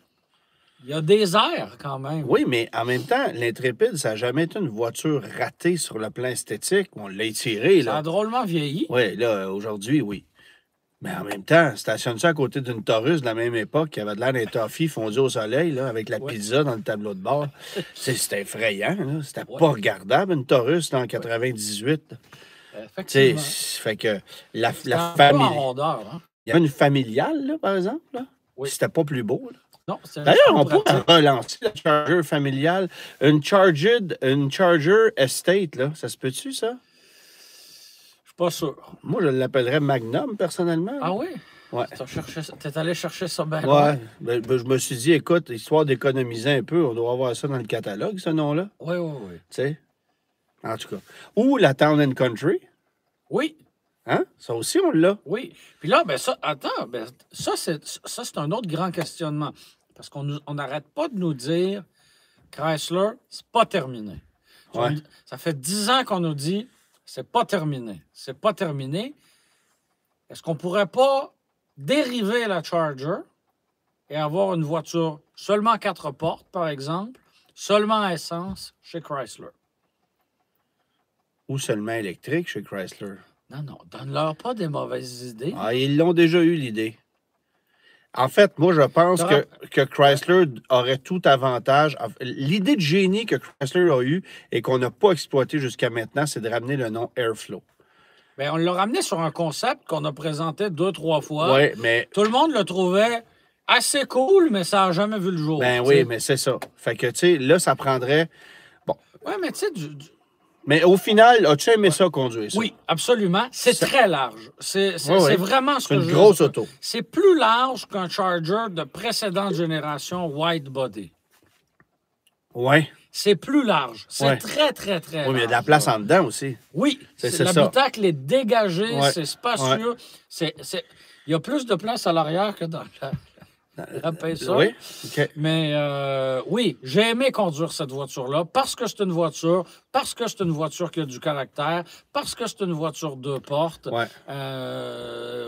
[SPEAKER 2] il y a des airs quand même.
[SPEAKER 1] Oui, mais en même temps, l'Intrépide, ça n'a jamais été une voiture ratée sur le plan esthétique. On l'a étiré,
[SPEAKER 2] Ça a
[SPEAKER 1] là.
[SPEAKER 2] drôlement vieilli.
[SPEAKER 1] Oui, là, aujourd'hui, oui. Mais en même temps, stationne ça à côté d'une Taurus de la même époque qui avait de l'air d'un toffee fondu au soleil, là, avec la
[SPEAKER 2] Ouais.
[SPEAKER 1] pizza dans le tableau de bord. C'était effrayant, là. C'était
[SPEAKER 2] Ouais.
[SPEAKER 1] pas regardable, une Taurus, là, en 98. Tu sais,
[SPEAKER 2] Effectivement.
[SPEAKER 1] fait que la
[SPEAKER 2] C'est un peu en
[SPEAKER 1] famille...
[SPEAKER 2] rondeur. Hein?
[SPEAKER 1] Il y avait une familiale, là, par exemple, là.
[SPEAKER 2] Oui.
[SPEAKER 1] C'était pas plus beau, là.
[SPEAKER 2] Non, c'est
[SPEAKER 1] D'ailleurs, on
[SPEAKER 2] pratique.
[SPEAKER 1] pourrait relancer la Charger familiale. Une Charger Estate, là. Ça se peut-tu, ça?
[SPEAKER 2] Je suis pas sûr.
[SPEAKER 1] Moi, je l'appellerais Magnum, personnellement.
[SPEAKER 2] Ah oui?
[SPEAKER 1] Ouais.
[SPEAKER 2] T'es allé chercher ça bien
[SPEAKER 1] Ouais.
[SPEAKER 2] loin?
[SPEAKER 1] Ben, je me suis dit, écoute, histoire d'économiser un peu, on doit avoir ça dans le catalogue, ce nom-là.
[SPEAKER 2] Oui, oui, oui.
[SPEAKER 1] Tu sais? En tout cas. Ou la Town and Country.
[SPEAKER 2] Oui,
[SPEAKER 1] Hein? Ça aussi, on l'a.
[SPEAKER 2] oui. Puis là, ben ça, attends, ben, ça, c'est un autre grand questionnement. Parce qu'on n'arrête pas de nous dire Chrysler, c'est pas terminé.
[SPEAKER 1] Ouais.
[SPEAKER 2] Ça fait 10 ans qu'on nous dit c'est pas terminé. C'est pas terminé. Est-ce qu'on pourrait pas dériver la Charger et avoir une voiture seulement 4 portes, par exemple, seulement à essence chez Chrysler?
[SPEAKER 1] Ou seulement électrique chez Chrysler.
[SPEAKER 2] Non, non, donne-leur pas des mauvaises idées.
[SPEAKER 1] Ah, ils l'ont déjà eu, l'idée. En fait, moi, je pense que Chrysler aurait tout avantage. L'idée de génie que Chrysler a eue et qu'on n'a pas exploité jusqu'à maintenant, c'est de ramener le nom Airflow.
[SPEAKER 2] Bien, on l'a ramené sur un concept qu'on a présenté 2-3 fois.
[SPEAKER 1] Oui, mais...
[SPEAKER 2] Tout le monde le trouvait assez cool, mais ça n'a jamais vu le jour.
[SPEAKER 1] Ben
[SPEAKER 2] tu
[SPEAKER 1] oui,
[SPEAKER 2] sais.
[SPEAKER 1] mais c'est ça. Fait que, tu sais, là, ça prendrait...
[SPEAKER 2] Oui, mais tu sais,
[SPEAKER 1] Mais au final, as-tu aimé ça conduire ça?
[SPEAKER 2] Oui, absolument. C'est très large. C'est vraiment ce
[SPEAKER 1] C'est
[SPEAKER 2] que
[SPEAKER 1] une
[SPEAKER 2] je
[SPEAKER 1] grosse
[SPEAKER 2] veux dire.
[SPEAKER 1] auto.
[SPEAKER 2] C'est plus large qu'un Charger de précédente génération white body.
[SPEAKER 1] Oui.
[SPEAKER 2] C'est plus large. C'est
[SPEAKER 1] Ouais.
[SPEAKER 2] très, très, très large.
[SPEAKER 1] Oui, mais il y a de la place en dedans aussi.
[SPEAKER 2] Oui,
[SPEAKER 1] C'est ça.
[SPEAKER 2] l'habitacle est dégagé,
[SPEAKER 1] Ouais.
[SPEAKER 2] c'est spacieux. Il y a plus de place à l'arrière que dans la Pacer.
[SPEAKER 1] Oui? OK.
[SPEAKER 2] Mais oui, j'ai aimé conduire cette voiture-là parce que c'est une voiture, parce que c'est une voiture qui a du caractère, parce que c'est une voiture deux portes.
[SPEAKER 1] Ouais.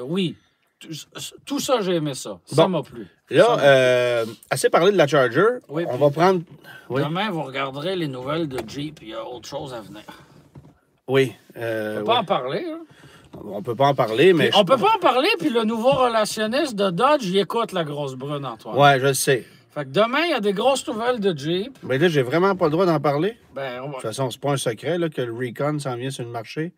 [SPEAKER 2] Oui, tout ça, j'ai aimé ça. Ça
[SPEAKER 1] Bon.
[SPEAKER 2] m'a plu.
[SPEAKER 1] Là, assez parlé de la Charger.
[SPEAKER 2] Oui,
[SPEAKER 1] On
[SPEAKER 2] puis-
[SPEAKER 1] va prendre... Oui.
[SPEAKER 2] Demain, vous regarderez les nouvelles de Jeep. Il y a autre chose à venir.
[SPEAKER 1] Oui.
[SPEAKER 2] On peut
[SPEAKER 1] ouais.
[SPEAKER 2] pas en parler. Hein?
[SPEAKER 1] On peut pas en parler, mais...
[SPEAKER 2] On peut pas en parler, puis le nouveau relationniste de Dodge, il écoute la grosse brune, Antoine.
[SPEAKER 1] Ouais, je le sais.
[SPEAKER 2] Fait que demain, il y a des grosses nouvelles de Jeep.
[SPEAKER 1] Mais là, j'ai vraiment pas le droit d'en parler.
[SPEAKER 2] Ben, on
[SPEAKER 1] De
[SPEAKER 2] va...
[SPEAKER 1] toute façon, c'est pas un secret là, que le Recon s'en vient sur le marché.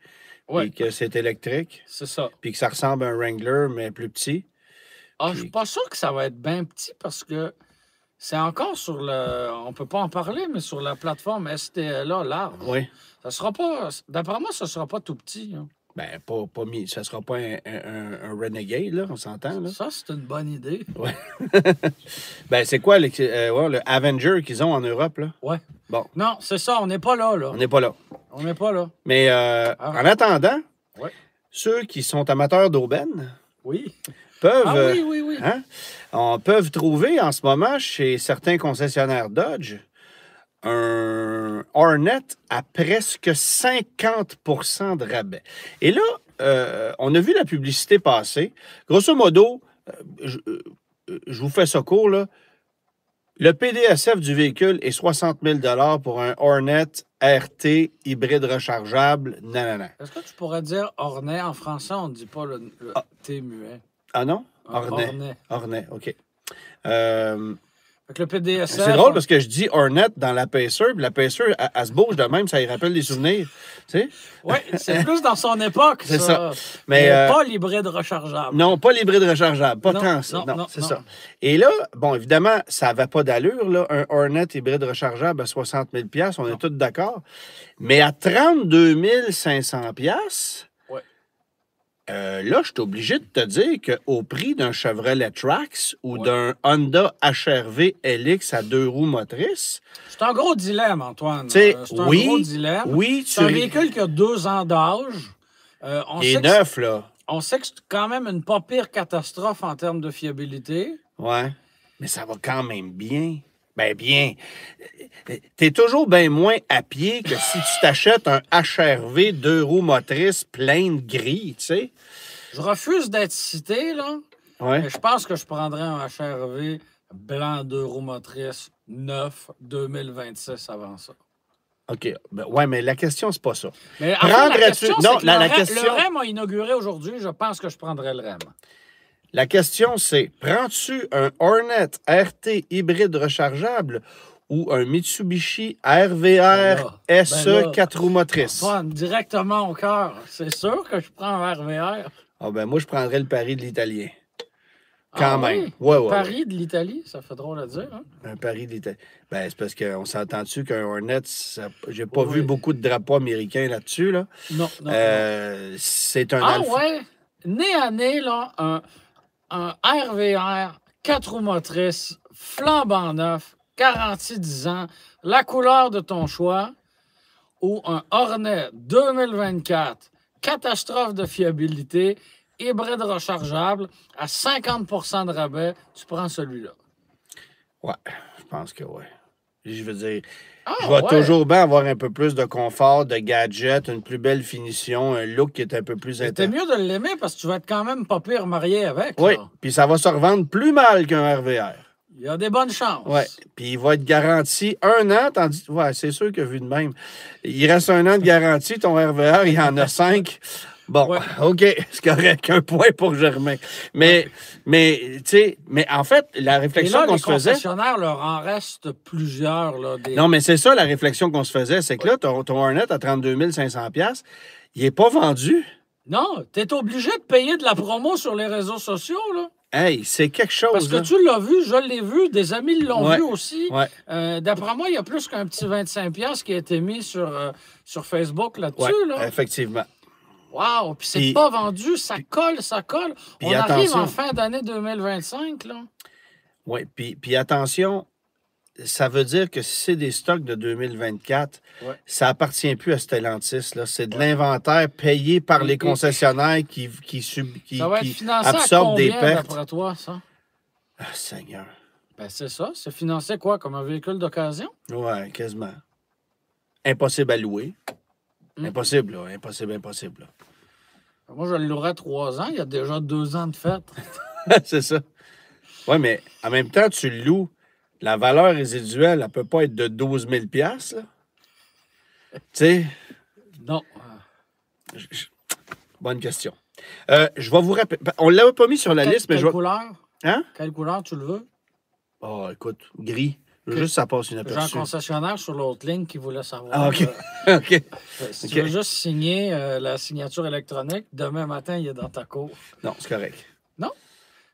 [SPEAKER 2] Ouais.
[SPEAKER 1] Puis que c'est électrique.
[SPEAKER 2] C'est ça.
[SPEAKER 1] Puis que ça ressemble à un Wrangler, mais plus petit.
[SPEAKER 2] Ah, je suis pas sûr que ça va être bien petit parce que c'est encore sur le... On peut pas en parler, mais sur la plateforme STLA large.
[SPEAKER 1] Oui.
[SPEAKER 2] Ça sera pas... D'après moi, ça sera pas tout petit. Hein.
[SPEAKER 1] Ben, pas mis. Ça sera pas un Renegade, là, on s'entend, là.
[SPEAKER 2] Ça, c'est une bonne idée.
[SPEAKER 1] Ouais. Ben, c'est quoi le Avenger qu'ils ont en Europe, là?
[SPEAKER 2] Ouais.
[SPEAKER 1] Bon,
[SPEAKER 2] Non, c'est ça, on n'est pas là, là.
[SPEAKER 1] on n'est pas là.
[SPEAKER 2] On n'est pas là.
[SPEAKER 1] Mais en attendant,
[SPEAKER 2] Ouais.
[SPEAKER 1] ceux qui sont amateurs d'aubaine
[SPEAKER 2] Oui.
[SPEAKER 1] peuvent...
[SPEAKER 2] Ah oui, oui, oui.
[SPEAKER 1] Hein? On peut trouver en ce moment chez certains concessionnaires Dodge un Hornet à presque 50 de rabais. Et là, on a vu la publicité passer. Grosso modo, je vous fais ça court, là. Le PDSF du véhicule est 60 000 pour un Hornet RT hybride rechargeable. Non.
[SPEAKER 2] Est-ce que tu pourrais dire Ornais en français? On ne dit pas le T muet.
[SPEAKER 1] Ah non?
[SPEAKER 2] Ornais.
[SPEAKER 1] Hornet, OK.
[SPEAKER 2] Fait que le PDSF...
[SPEAKER 1] C'est drôle parce que je dis Hornet dans la Pacer, puis la Pacer, elle se bouge de même, ça y rappelle des souvenirs. Tu sais?
[SPEAKER 2] Oui, c'est plus dans son époque,
[SPEAKER 1] C'est ça.
[SPEAKER 2] Mais
[SPEAKER 1] Mais,
[SPEAKER 2] pas l'hybride rechargeable.
[SPEAKER 1] Non, pas l'hybride rechargeable. Pas
[SPEAKER 2] Non,
[SPEAKER 1] tant, ça.
[SPEAKER 2] non,
[SPEAKER 1] Non, c'est
[SPEAKER 2] non.
[SPEAKER 1] ça. Et là, bon, évidemment, ça n'avait pas d'allure, là, un Hornet hybride rechargeable à 60 000 on est tous d'accord. Mais à 32 500
[SPEAKER 2] Ouais.
[SPEAKER 1] là, je suis obligé de te dire qu'au prix d'un Chevrolet Trax ou
[SPEAKER 2] Ouais.
[SPEAKER 1] d'un Honda HR-V LX à 2 roues motrices,
[SPEAKER 2] C'est un gros dilemme, Antoine.
[SPEAKER 1] tu sais,
[SPEAKER 2] C'est un
[SPEAKER 1] oui,
[SPEAKER 2] gros dilemme.
[SPEAKER 1] oui,
[SPEAKER 2] C'est un véhicule qui a 2 ans d'âge. On
[SPEAKER 1] il est
[SPEAKER 2] sait que
[SPEAKER 1] neuf, là.
[SPEAKER 2] on sait que c'est quand même une pas pire catastrophe en termes de fiabilité.
[SPEAKER 1] Ouais. Mais ça va quand même bien. Ben bien. T'es toujours bien moins à pied que si tu t'achètes un HR-V 2 roues motrices plein de gris, tu sais.
[SPEAKER 2] Je refuse d'être cité, là.
[SPEAKER 1] Ouais.
[SPEAKER 2] Mais je pense que je prendrais un HR-V blanc 2 roues motrices, neuf, 2026 avant ça.
[SPEAKER 1] OK. Ben, ouais, mais la question, c'est pas ça.
[SPEAKER 2] Mais en fait,
[SPEAKER 1] Prendrais-tu-
[SPEAKER 2] la question,
[SPEAKER 1] non,
[SPEAKER 2] c'est que
[SPEAKER 1] la
[SPEAKER 2] le
[SPEAKER 1] question-
[SPEAKER 2] REM a inauguré aujourd'hui. Je pense que je prendrais le REM.
[SPEAKER 1] La question, c'est prends-tu un Hornet RT hybride rechargeable ou un Mitsubishi RVR
[SPEAKER 2] Ben
[SPEAKER 1] SE
[SPEAKER 2] là.
[SPEAKER 1] 4 roues motrices?
[SPEAKER 2] Antoine, directement au cœur. C'est sûr que je prends un RVR.
[SPEAKER 1] Ah ben moi, je prendrais le pari de l'Italien. Quand
[SPEAKER 2] Ah
[SPEAKER 1] même.
[SPEAKER 2] oui?
[SPEAKER 1] Ouais.
[SPEAKER 2] Paris de l'Italie, ça fait drôle à dire. Hein?
[SPEAKER 1] Un pari d'Italie. Ben, c'est parce qu'on s'entend-tu qu'un Hornet, j'ai pas
[SPEAKER 2] Oui.
[SPEAKER 1] vu beaucoup de drapeaux américains là-dessus, là.
[SPEAKER 2] Non, non.
[SPEAKER 1] C'est un
[SPEAKER 2] Ah
[SPEAKER 1] alpha.
[SPEAKER 2] ouais? Nez à nez, là, un RVR, 4 roues motrices, flambant neuf, garantie 10 ans, la couleur de ton choix, ou un Hornet 2024, catastrophe de fiabilité, hybride rechargeable, à 50 de rabais, tu prends celui-là.
[SPEAKER 1] Ouais, je pense que oui. Je veux dire,
[SPEAKER 2] Ah,
[SPEAKER 1] je vais
[SPEAKER 2] ouais.
[SPEAKER 1] toujours bien avoir un peu plus de confort, de gadgets, une plus belle finition, un look qui est un peu plus
[SPEAKER 2] C'était
[SPEAKER 1] intéressant.
[SPEAKER 2] mieux de l'aimer parce que tu vas être quand même pas pire marié avec.
[SPEAKER 1] Oui,
[SPEAKER 2] là.
[SPEAKER 1] puis ça va se revendre plus mal qu'un RVR.
[SPEAKER 2] Il y a des bonnes chances.
[SPEAKER 1] Oui, puis il va être garanti 1 an, tandis que, ouais, c'est sûr que vu de même, il reste 1 an de garantie, ton RVR, il y en a 5. Bon,
[SPEAKER 2] Ouais.
[SPEAKER 1] OK, c'est correct, un point pour Germain. Mais tu sais, mais en fait, la
[SPEAKER 2] Et
[SPEAKER 1] réflexion
[SPEAKER 2] là,
[SPEAKER 1] qu'on
[SPEAKER 2] les
[SPEAKER 1] se faisait...
[SPEAKER 2] concessionnaires, leur en reste plusieurs. Là, des...
[SPEAKER 1] Non, mais c'est ça la réflexion qu'on se faisait, c'est que là, ton Hornet à 32 500 $, il n'est pas vendu.
[SPEAKER 2] Non, tu es obligé de payer de la promo sur les réseaux sociaux. Là.
[SPEAKER 1] Hey, c'est quelque chose.
[SPEAKER 2] Parce que
[SPEAKER 1] là.
[SPEAKER 2] tu l'as vu, je l'ai vu, des amis l'ont
[SPEAKER 1] Ouais.
[SPEAKER 2] vu aussi.
[SPEAKER 1] Ouais.
[SPEAKER 2] D'après moi, il y a plus qu'un petit 25$ qui a été mis sur Facebook là-dessus.
[SPEAKER 1] Ouais,
[SPEAKER 2] Là.
[SPEAKER 1] effectivement.
[SPEAKER 2] Wow! Puis c'est
[SPEAKER 1] Puis-
[SPEAKER 2] pas vendu, ça colle, ça colle.
[SPEAKER 1] Puis
[SPEAKER 2] On arrive
[SPEAKER 1] attention.
[SPEAKER 2] en fin d'année 2025, là.
[SPEAKER 1] Oui, puis attention, ça veut dire que si c'est des stocks de 2024,
[SPEAKER 2] Ouais.
[SPEAKER 1] ça appartient plus à Stellantis. Là. C'est de
[SPEAKER 2] Ouais.
[SPEAKER 1] l'inventaire payé par
[SPEAKER 2] Et-
[SPEAKER 1] les
[SPEAKER 2] et-
[SPEAKER 1] concessionnaires qui
[SPEAKER 2] Ça va être
[SPEAKER 1] qui
[SPEAKER 2] financé
[SPEAKER 1] absorbent
[SPEAKER 2] à
[SPEAKER 1] des
[SPEAKER 2] combien,
[SPEAKER 1] pertes.
[SPEAKER 2] d'après toi, ça?
[SPEAKER 1] Ah, Seigneur.
[SPEAKER 2] Ben, c'est ça. C'est financé quoi? Comme un véhicule d'occasion?
[SPEAKER 1] Ouais, quasiment. Impossible à louer.
[SPEAKER 2] Hmm.
[SPEAKER 1] Impossible, là. Impossible.
[SPEAKER 2] Moi, je le louerais 3 ans. Il y a déjà 2 ans de fête.
[SPEAKER 1] Là. C'est ça. Oui, mais en même temps, tu le loues. La valeur résiduelle, elle ne peut pas être de 12 000 là. Tu sais,
[SPEAKER 2] Non.
[SPEAKER 1] bonne question. Je vais vous rappeler. On ne l'avait pas mis sur la liste, mais
[SPEAKER 2] Quelle
[SPEAKER 1] je vais.
[SPEAKER 2] couleur?
[SPEAKER 1] Hein?
[SPEAKER 2] Quelle couleur tu le veux?
[SPEAKER 1] Oh, écoute, gris.
[SPEAKER 2] Ok.
[SPEAKER 1] Juste ça passe
[SPEAKER 2] J'ai un
[SPEAKER 1] inaperçu.
[SPEAKER 2] concessionnaire sur l'autre ligne qui voulait savoir.
[SPEAKER 1] Ah, OK. OK.
[SPEAKER 2] Si
[SPEAKER 1] Ok.
[SPEAKER 2] tu veux juste signer la signature électronique, demain matin, il est dans ta cour.
[SPEAKER 1] Non, c'est correct.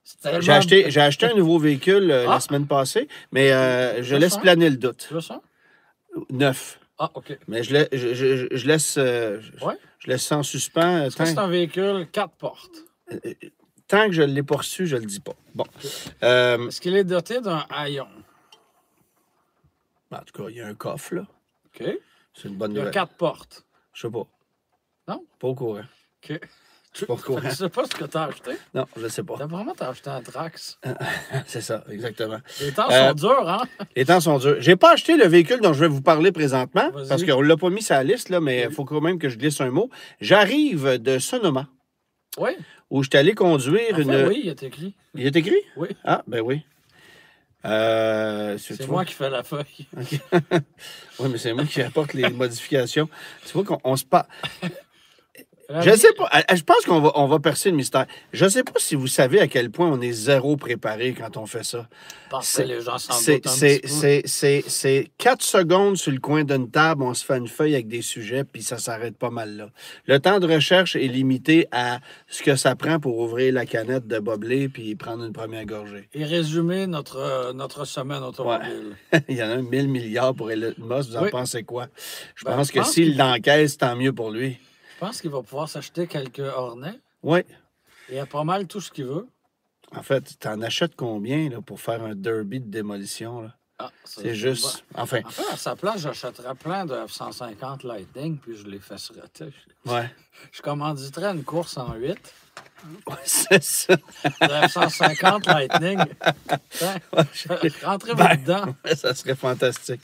[SPEAKER 2] C'est tellement-
[SPEAKER 1] J'ai acheté un nouveau véhicule la semaine passée, mais je
[SPEAKER 2] C'est
[SPEAKER 1] laisse
[SPEAKER 2] ça?
[SPEAKER 1] planer le doute.
[SPEAKER 2] Tu veux ça?
[SPEAKER 1] Neuf.
[SPEAKER 2] Ah, OK.
[SPEAKER 1] Mais je laisse,
[SPEAKER 2] Ouais.
[SPEAKER 1] je laisse ça en suspens.
[SPEAKER 2] Ça, c'est un véhicule 4 portes.
[SPEAKER 1] Tant que je ne l'ai pas reçu, je ne le dis pas. Bon. En
[SPEAKER 2] Est-ce qu'il est doté d'un haillon?
[SPEAKER 1] tout cas, il y a un coffre, là.
[SPEAKER 2] OK.
[SPEAKER 1] C'est une bonne
[SPEAKER 2] Il y a
[SPEAKER 1] nouvelle.
[SPEAKER 2] 4 portes.
[SPEAKER 1] Je sais pas.
[SPEAKER 2] Non?
[SPEAKER 1] Pas au courant.
[SPEAKER 2] OK. Tu
[SPEAKER 1] Pas au courant.
[SPEAKER 2] sais pas ce que tu as acheté?
[SPEAKER 1] Non, je ne sais pas.
[SPEAKER 2] D'après moi, tu as acheté un Trax.
[SPEAKER 1] C'est ça, exactement.
[SPEAKER 2] Les temps sont durs, hein?
[SPEAKER 1] Les temps sont durs. J'ai pas acheté le véhicule dont je vais vous parler présentement,
[SPEAKER 2] Vas-y.
[SPEAKER 1] parce qu'on ne l'a pas mis sur la liste, là, mais il faut quand même que je glisse un mot. J'arrive de Sonoma,
[SPEAKER 2] Oui.
[SPEAKER 1] où je suis allé conduire
[SPEAKER 2] En fait,
[SPEAKER 1] une...
[SPEAKER 2] oui, il est écrit.
[SPEAKER 1] Il est écrit?
[SPEAKER 2] Oui.
[SPEAKER 1] Ah, ben oui.
[SPEAKER 2] C'est moi qui fais la feuille.
[SPEAKER 1] Oui, mais c'est moi qui apporte les modifications. Tu vois qu'on se parle.
[SPEAKER 2] La
[SPEAKER 1] Je
[SPEAKER 2] vie-
[SPEAKER 1] sais pas. Je pense qu'on va percer le mystère. Je ne sais pas si vous savez à quel point on est zéro préparé quand on fait ça.
[SPEAKER 2] Parce que
[SPEAKER 1] c'est-
[SPEAKER 2] les gens s'en
[SPEAKER 1] C'est
[SPEAKER 2] doutent un petit peu.
[SPEAKER 1] c'est 4 secondes sur le coin d'une table, on se fait une feuille avec des sujets, puis ça s'arrête pas mal là. Le temps de recherche est limité à ce que ça prend pour ouvrir la canette de Boblé puis prendre une première gorgée.
[SPEAKER 2] Et résumer notre semaine automobile.
[SPEAKER 1] Il y en a 1000 milliards pour Elon Musk, vous en
[SPEAKER 2] Oui.
[SPEAKER 1] pensez quoi? Je
[SPEAKER 2] Ben,
[SPEAKER 1] pense
[SPEAKER 2] je
[SPEAKER 1] que
[SPEAKER 2] pense
[SPEAKER 1] s'il
[SPEAKER 2] qu'il-
[SPEAKER 1] l'encaisse, tant mieux pour lui.
[SPEAKER 2] Je pense qu'il va pouvoir s'acheter quelques ornets.
[SPEAKER 1] Oui.
[SPEAKER 2] Il a pas mal tout ce qu'il veut.
[SPEAKER 1] En fait, tu en achètes combien là, pour faire un derby de démolition? Là?
[SPEAKER 2] Ah,
[SPEAKER 1] C'est juste. Enfin,
[SPEAKER 2] En fait, à sa place, j'achèterais plein de F-150 Lightning, puis je les fesserais. Tu sais.
[SPEAKER 1] ouais.
[SPEAKER 2] Je commanditerais une course en 8.
[SPEAKER 1] Ouais, c'est ça.
[SPEAKER 2] De F-150 Lightning. Rentrez-vous
[SPEAKER 1] Ben.
[SPEAKER 2] dedans.
[SPEAKER 1] Ça serait fantastique.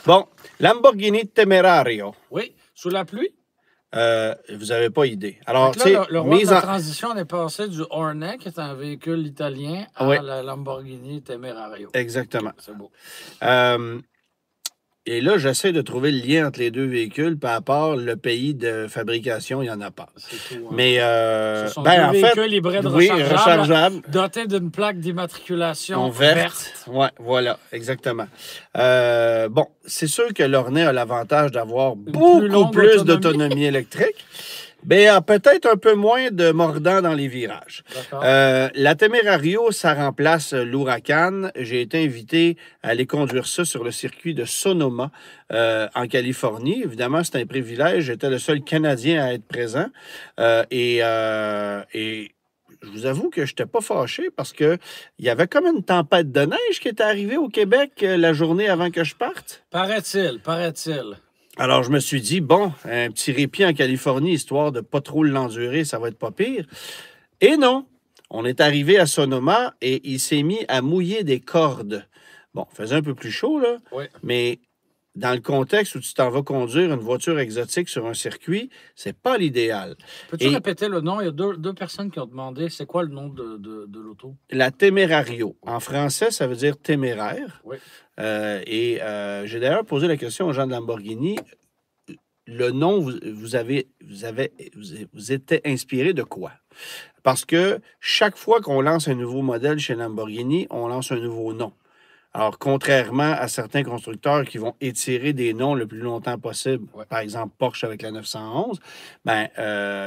[SPEAKER 1] Bon, Lamborghini Temerario.
[SPEAKER 2] Oui, sous la pluie.
[SPEAKER 1] Vous n'avez pas idée. Alors,
[SPEAKER 2] Donc
[SPEAKER 1] tu sais,
[SPEAKER 2] là, le roi de
[SPEAKER 1] mise
[SPEAKER 2] la
[SPEAKER 1] en...
[SPEAKER 2] transition, on est passé du Hornet, qui est un véhicule italien, à
[SPEAKER 1] Oui.
[SPEAKER 2] la Lamborghini Temerario.
[SPEAKER 1] Exactement.
[SPEAKER 2] C'est beau.
[SPEAKER 1] Et là, j'essaie de trouver le lien entre les deux véhicules, par rapport le pays de fabrication, il n'y en a pas.
[SPEAKER 2] C'est tout. hein.
[SPEAKER 1] Mais,
[SPEAKER 2] Ce sont
[SPEAKER 1] ben,
[SPEAKER 2] deux
[SPEAKER 1] en fait,
[SPEAKER 2] véhicules hybrides
[SPEAKER 1] oui,
[SPEAKER 2] rechargeables,
[SPEAKER 1] rechargeable.
[SPEAKER 2] dotés d'une plaque d'immatriculation
[SPEAKER 1] Verte.
[SPEAKER 2] verte.
[SPEAKER 1] Oui, voilà, exactement. Bon, c'est sûr que l'Ornet a l'avantage d'avoir beaucoup
[SPEAKER 2] longue
[SPEAKER 1] plus
[SPEAKER 2] autonomie.
[SPEAKER 1] d'autonomie électrique, mais a peut-être un peu moins de mordant dans les virages.
[SPEAKER 2] D'accord.
[SPEAKER 1] La Temerario, ça remplace l'Huracan. J'ai été invité à aller conduire ça sur le circuit de Sonoma en Californie. Évidemment, c'est un privilège. J'étais le seul Canadien à être présent. Et je vous avoue que je n'étais pas fâché parce qu'il y avait comme une tempête de neige qui était arrivée au Québec la journée avant que je parte.
[SPEAKER 2] Paraît-il.
[SPEAKER 1] Alors, je me suis dit, bon, un petit répit en Californie, histoire de pas trop l'endurer, ça va être pas pire. Et non, on est arrivé à Sonoma et il s'est mis à mouiller des cordes. Bon, il faisait un peu plus chaud, là,
[SPEAKER 2] Oui.
[SPEAKER 1] mais dans le contexte où tu t'en vas conduire une voiture exotique sur un circuit, c'est pas l'idéal.
[SPEAKER 2] Peux-tu
[SPEAKER 1] Et-
[SPEAKER 2] répéter le nom? Il y a deux personnes qui ont demandé c'est quoi le nom de l'auto?
[SPEAKER 1] La Temerario, en français, ça veut dire téméraire.
[SPEAKER 2] Oui.
[SPEAKER 1] J'ai d'ailleurs posé la question aux gens de Lamborghini. Le nom, vous étiez inspiré de quoi? Parce que chaque fois qu'on lance un nouveau modèle chez Lamborghini, on lance un nouveau nom. Alors, contrairement à certains constructeurs qui vont étirer des noms le plus longtemps possible,
[SPEAKER 2] Ouais.
[SPEAKER 1] par exemple Porsche avec la 911, ben,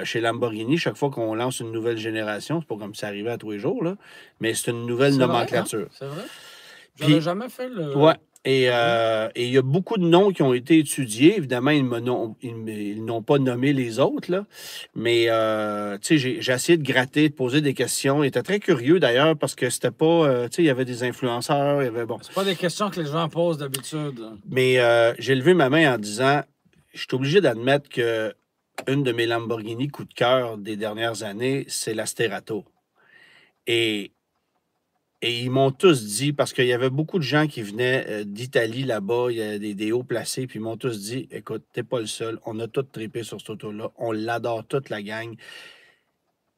[SPEAKER 1] chez Lamborghini, chaque fois qu'on lance une nouvelle génération, c'est pas comme si ça arrivait à tous les jours, là, mais c'est une nouvelle
[SPEAKER 2] C'est vrai, hein?
[SPEAKER 1] nomenclature.
[SPEAKER 2] C'est vrai.
[SPEAKER 1] Puis,
[SPEAKER 2] J'avais jamais fait
[SPEAKER 1] ouais.
[SPEAKER 2] le...
[SPEAKER 1] Et
[SPEAKER 2] Mhm.
[SPEAKER 1] il y a beaucoup de noms qui ont été étudiés. Évidemment, ils n'ont pas nommé les autres, là. Mais, tu sais, j'ai essayé de gratter, de poser des questions. Il était très curieux, d'ailleurs, parce que c'était pas... tu sais, il y avait des influenceurs, il y avait... Bon.
[SPEAKER 2] C'est pas des questions que les gens posent d'habitude.
[SPEAKER 1] Mais j'ai levé ma main en disant, je suis obligé d'admettre que une de mes Lamborghini coup de cœur des dernières années, c'est la Sterato. Et Et ils m'ont tous dit, parce qu'il y avait beaucoup de gens qui venaient d'Italie là-bas, il y a des hauts placés, puis ils m'ont tous dit, écoute, t'es pas le seul, on a tous trippé sur cette auto-là, on l'adore toute la gang,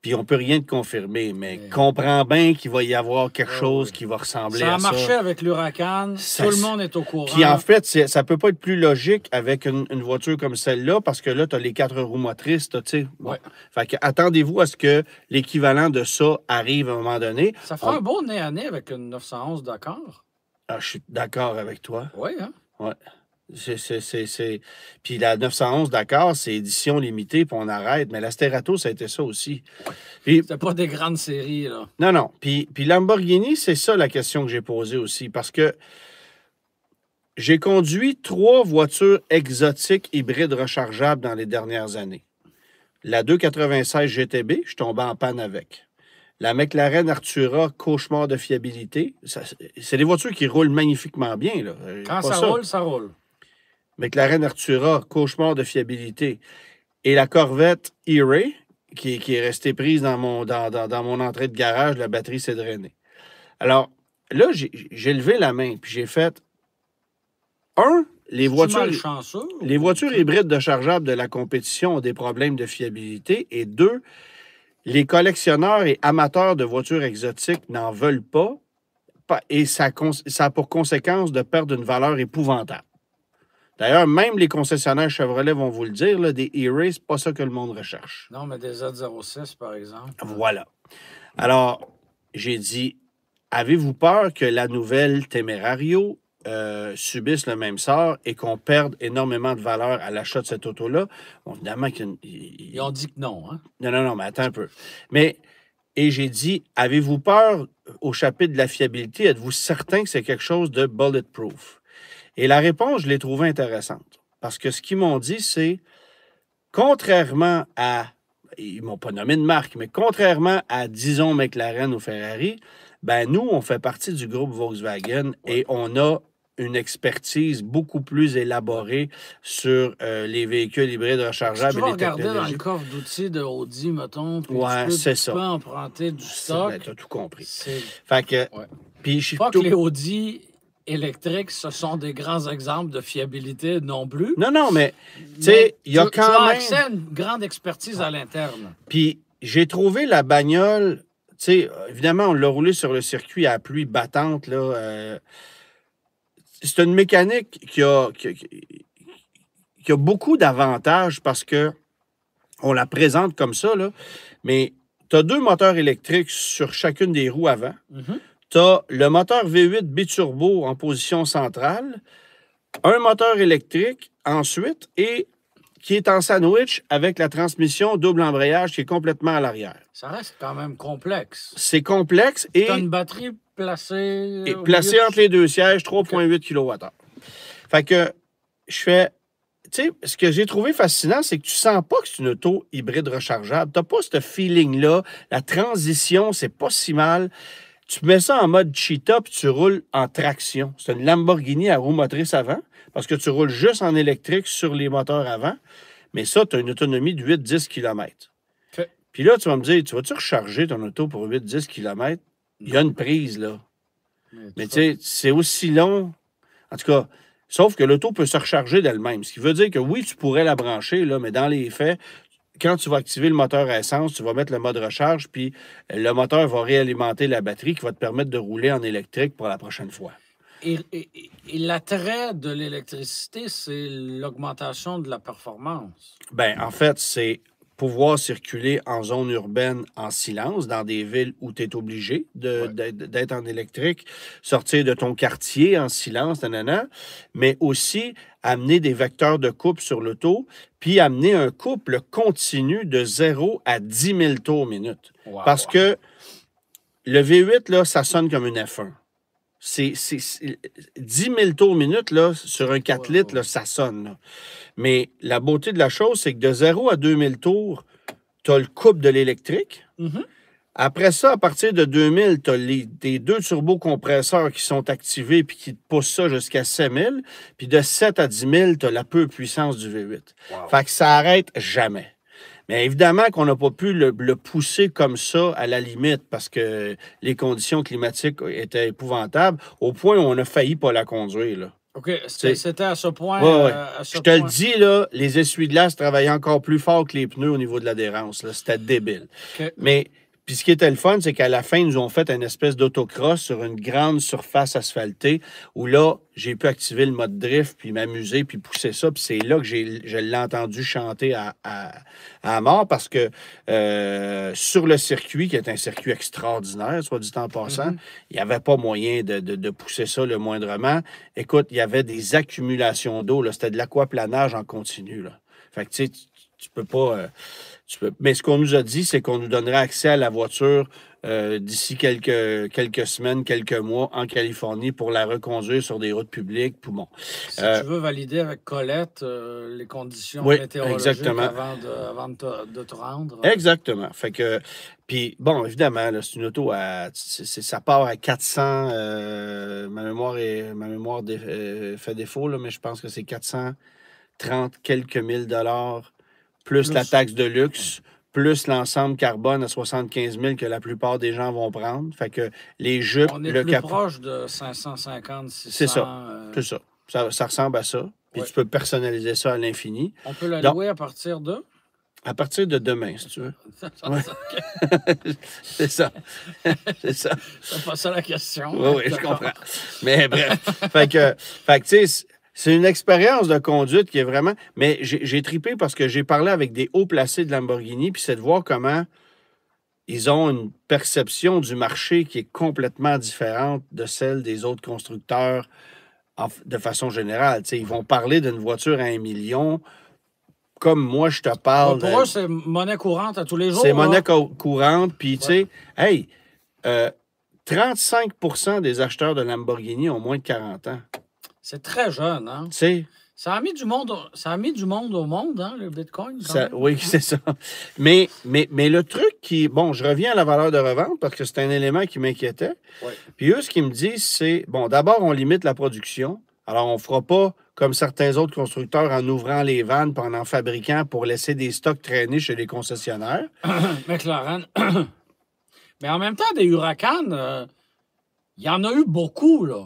[SPEAKER 1] puis on peut rien te confirmer, mais
[SPEAKER 2] Mais-
[SPEAKER 1] comprends bien qu'il va y avoir quelque
[SPEAKER 2] Ah
[SPEAKER 1] chose
[SPEAKER 2] oui.
[SPEAKER 1] qui va ressembler
[SPEAKER 2] Ça
[SPEAKER 1] à
[SPEAKER 2] a marché
[SPEAKER 1] ça.
[SPEAKER 2] avec l'Huracan.
[SPEAKER 1] Ça-
[SPEAKER 2] Tout le monde est au courant.
[SPEAKER 1] Puis en fait, ça peut pas être plus logique avec une voiture comme celle-là, parce que là, tu as les 4 roues motrices, tu sais. Bon.
[SPEAKER 2] Ouais.
[SPEAKER 1] Fait que attendez-vous à ce que l'équivalent de ça arrive à un moment donné.
[SPEAKER 2] Ça fera un beau nez à nez avec une 911 Dakar.
[SPEAKER 1] Ah, je suis d'accord avec toi.
[SPEAKER 2] Oui, hein?
[SPEAKER 1] Ouais. Puis la 911, d'accord, c'est édition limitée, puis on arrête. Mais la Sterato, ça a été ça aussi. Puis,
[SPEAKER 2] C'était pas des grandes séries, là.
[SPEAKER 1] non, non. Puis Lamborghini, c'est ça la question que j'ai posée aussi. Parce que j'ai conduit 3 voitures exotiques hybrides rechargeables dans les dernières années. La 296 GTB, je suis tombé en panne avec. La McLaren Artura, cauchemar de fiabilité. C'est des voitures qui roulent magnifiquement bien, là.
[SPEAKER 2] Quand
[SPEAKER 1] Pas
[SPEAKER 2] ça roule, ça roule.
[SPEAKER 1] McLaren Artura, cauchemar de fiabilité. Et la Corvette E-Ray, qui est restée prise dans mon entrée de garage, la batterie s'est drainée. Alors, là, j'ai levé la main, puis j'ai fait, les
[SPEAKER 2] malchanceux?
[SPEAKER 1] voitures hybrides de chargeables de la compétition ont des problèmes de fiabilité, et 2, les collectionneurs et amateurs de voitures exotiques n'en veulent pas, et ça a pour conséquence de perdre une valeur épouvantable. D'ailleurs, même les concessionnaires Chevrolet vont vous le dire, là, des E-Ray, c'est pas ça que le monde recherche.
[SPEAKER 2] Non, mais des Z06, par exemple.
[SPEAKER 1] Voilà. Alors, j'ai dit, avez-vous peur que la nouvelle Temerario subisse le même sort et qu'on perde énormément de valeur à l'achat de cette auto-là? Bon, évidemment,
[SPEAKER 2] Ils ont dit que non, hein?
[SPEAKER 1] Non, mais attends un peu. Et j'ai dit, avez-vous peur au chapitre de la fiabilité? Êtes-vous certain que c'est quelque chose de bulletproof? Et la réponse, je l'ai trouvée intéressante. Parce que ce qu'ils m'ont dit, c'est, contrairement à, ils ne m'ont pas nommé de marque, mais contrairement à, disons, McLaren ou Ferrari, ben nous, on fait partie du groupe Volkswagen et on a une expertise beaucoup plus élaborée sur les véhicules hybrides rechargeables
[SPEAKER 2] Tu
[SPEAKER 1] et
[SPEAKER 2] vas
[SPEAKER 1] les
[SPEAKER 2] regarder dans le
[SPEAKER 1] technologies.
[SPEAKER 2] coffre d'outils de Audi, mettons, puis
[SPEAKER 1] Ouais, c'est ça.
[SPEAKER 2] tu peux emprunter du stock.
[SPEAKER 1] Tu as tout compris.
[SPEAKER 2] C'est
[SPEAKER 1] Fait que,
[SPEAKER 2] Ouais.
[SPEAKER 1] puis je suis
[SPEAKER 2] pas
[SPEAKER 1] tout-
[SPEAKER 2] que les Audi électriques, ce sont des grands exemples de fiabilité non plus.
[SPEAKER 1] Non, mais, tu
[SPEAKER 2] Mais
[SPEAKER 1] sais, il y a
[SPEAKER 2] tu
[SPEAKER 1] quand
[SPEAKER 2] as
[SPEAKER 1] même...
[SPEAKER 2] accès à une grande expertise à l'interne.
[SPEAKER 1] Puis j'ai trouvé la bagnole, tu sais, évidemment, on l'a roulé sur le circuit à pluie battante, là. C'est une mécanique qui a beaucoup d'avantages parce que on la présente comme ça, là, mais tu as 2 moteurs électriques sur chacune des roues avant.
[SPEAKER 2] Mhm.
[SPEAKER 1] Tu as le moteur V8 biturbo en position centrale, un moteur électrique ensuite et qui est en sandwich avec la transmission double embrayage qui est complètement à l'arrière.
[SPEAKER 2] Ça reste quand même complexe.
[SPEAKER 1] C'est complexe et
[SPEAKER 2] Tu as une batterie placée,
[SPEAKER 1] placé entre les 2 sièges, 3,8 kWh. Fait que je fais... Tu sais, ce que j'ai trouvé fascinant, c'est que tu sens pas que c'est une auto hybride rechargeable. Tu n'as pas ce feeling-là. La transition, c'est pas si mal. Tu mets ça en mode cheetah puis tu roules en traction. C'est une Lamborghini à roue motrice avant parce que tu roules juste en électrique sur les moteurs avant. Mais ça, tu as une autonomie de 8-10 km.
[SPEAKER 2] OK.
[SPEAKER 1] Puis là, tu vas me dire, tu vas-tu recharger ton auto pour 8-10 km? Il y a une prise, là. Mais tu sais, c'est aussi long. En tout cas, sauf que l'auto peut se recharger d'elle-même. Ce qui veut dire que oui, tu pourrais la brancher, là, mais dans les faits, quand tu vas activer le moteur à essence, tu vas mettre le mode recharge, puis le moteur va réalimenter la batterie qui va te permettre de rouler en électrique pour la prochaine fois.
[SPEAKER 2] Et l'attrait de l'électricité, c'est l'augmentation de la performance.
[SPEAKER 1] Ben, en fait, c'est pouvoir circuler en zone urbaine en silence, dans des villes où tu es obligé d'être en électrique, sortir de ton quartier en silence, nanana, mais aussi amener des vecteurs de couple sur l'auto, puis amener un couple continu de 0 à 10 000 tours minute.
[SPEAKER 2] Wow.
[SPEAKER 1] Parce que le V8, là, ça sonne comme une F1. C'est 10 000 tours minute, là, sur un 4 litres, là, ça sonne. Là. Mais la beauté de la chose, c'est que de 0 à 2000 tours, tu as le couple de l'électrique.
[SPEAKER 2] Mhm.
[SPEAKER 1] Après ça, à partir de 2000, tu as tes 2 turbocompresseurs qui sont activés puis qui te poussent ça jusqu'à 7000. Puis de 7 à 10 000, tu as la peu puissance du V8.
[SPEAKER 2] Wow.
[SPEAKER 1] Fait que ça arrête jamais. Mais évidemment qu'on n'a pas pu le pousser comme ça à la limite parce que les conditions climatiques étaient épouvantables au point où on a failli pas la conduire. Là.
[SPEAKER 2] OK, c'était à ce point.
[SPEAKER 1] Ouais.
[SPEAKER 2] À ce
[SPEAKER 1] Je te le
[SPEAKER 2] point.
[SPEAKER 1] dis, là, les essuie-glaces travaillaient encore plus fort que les pneus au niveau de l'adhérence. C'était débile.
[SPEAKER 2] OK.
[SPEAKER 1] Mais puis ce qui était le fun, c'est qu'à la fin, ils nous ont fait une espèce d'autocross sur une grande surface asphaltée où là, j'ai pu activer le mode drift, puis m'amuser, puis pousser ça. Puis c'est là que je l'ai entendu chanter à mort parce que sur le circuit, qui est un circuit extraordinaire, soit dit en passant, il n'y avait pas moyen de pousser ça le moindrement. Écoute, il y avait des accumulations d'eau. C'était de l'aquaplanage en continu. Là. Fait que tu sais, tu peux pas... Mais ce qu'on nous a dit, c'est qu'on nous donnerait accès à la voiture d'ici quelques semaines, quelques mois en Californie pour la reconduire sur des routes publiques. Puis bon.
[SPEAKER 2] Si tu veux valider avec Colette les conditions météorologiques
[SPEAKER 1] exactement.
[SPEAKER 2] avant de te rendre.
[SPEAKER 1] Exactement. Fait que, puis bon, évidemment, là, c'est une auto ça part à 400. Ma mémoire fait défaut, là, mais je pense que c'est 430 quelques mille dollars. Plus la taxe de luxe, plus l'ensemble carbone à 75 000 que la plupart des gens vont prendre. Fait que les jupes...
[SPEAKER 2] On est plus proche de 550, 600.
[SPEAKER 1] C'est ça, c'est ça. Ça ressemble à ça. Puis tu peux personnaliser ça à l'infini.
[SPEAKER 2] On peut la louer à partir de?
[SPEAKER 1] À partir de demain, si tu veux. Ouais. C'est ça. C'est ça.
[SPEAKER 2] C'est pas ça la question.
[SPEAKER 1] Oui, je comprends. Mais bref. Fait que tu sais... C'est une expérience de conduite qui est vraiment... Mais j'ai trippé parce que j'ai parlé avec des hauts placés de Lamborghini, puis c'est de voir comment ils ont une perception du marché qui est complètement différente de celle des autres constructeurs de façon générale. T'sais, ils vont parler d'une voiture à 1 million, comme moi je te parle...
[SPEAKER 2] Pour eux, c'est monnaie courante à tous les jours.
[SPEAKER 1] C'est monnaie courante, puis tu sais, hey, 35% des acheteurs de Lamborghini ont moins de 40 ans.
[SPEAKER 2] C'est très jeune, hein?
[SPEAKER 1] Tu sais...
[SPEAKER 2] Ça a mis du monde au monde, hein, le Bitcoin.
[SPEAKER 1] Oui, c'est ça. Mais le truc qui... Bon, je reviens à la valeur de revente parce que c'est un élément qui m'inquiétait.
[SPEAKER 2] Oui.
[SPEAKER 1] Puis eux, ce qu'ils me disent, c'est... Bon, d'abord, on limite la production. Alors, on ne fera pas comme certains autres constructeurs en ouvrant les vannes et en fabriquant pour laisser des stocks traîner chez les concessionnaires.
[SPEAKER 2] McLaren. Mais en même temps, des Huracan, il y en a eu beaucoup, là.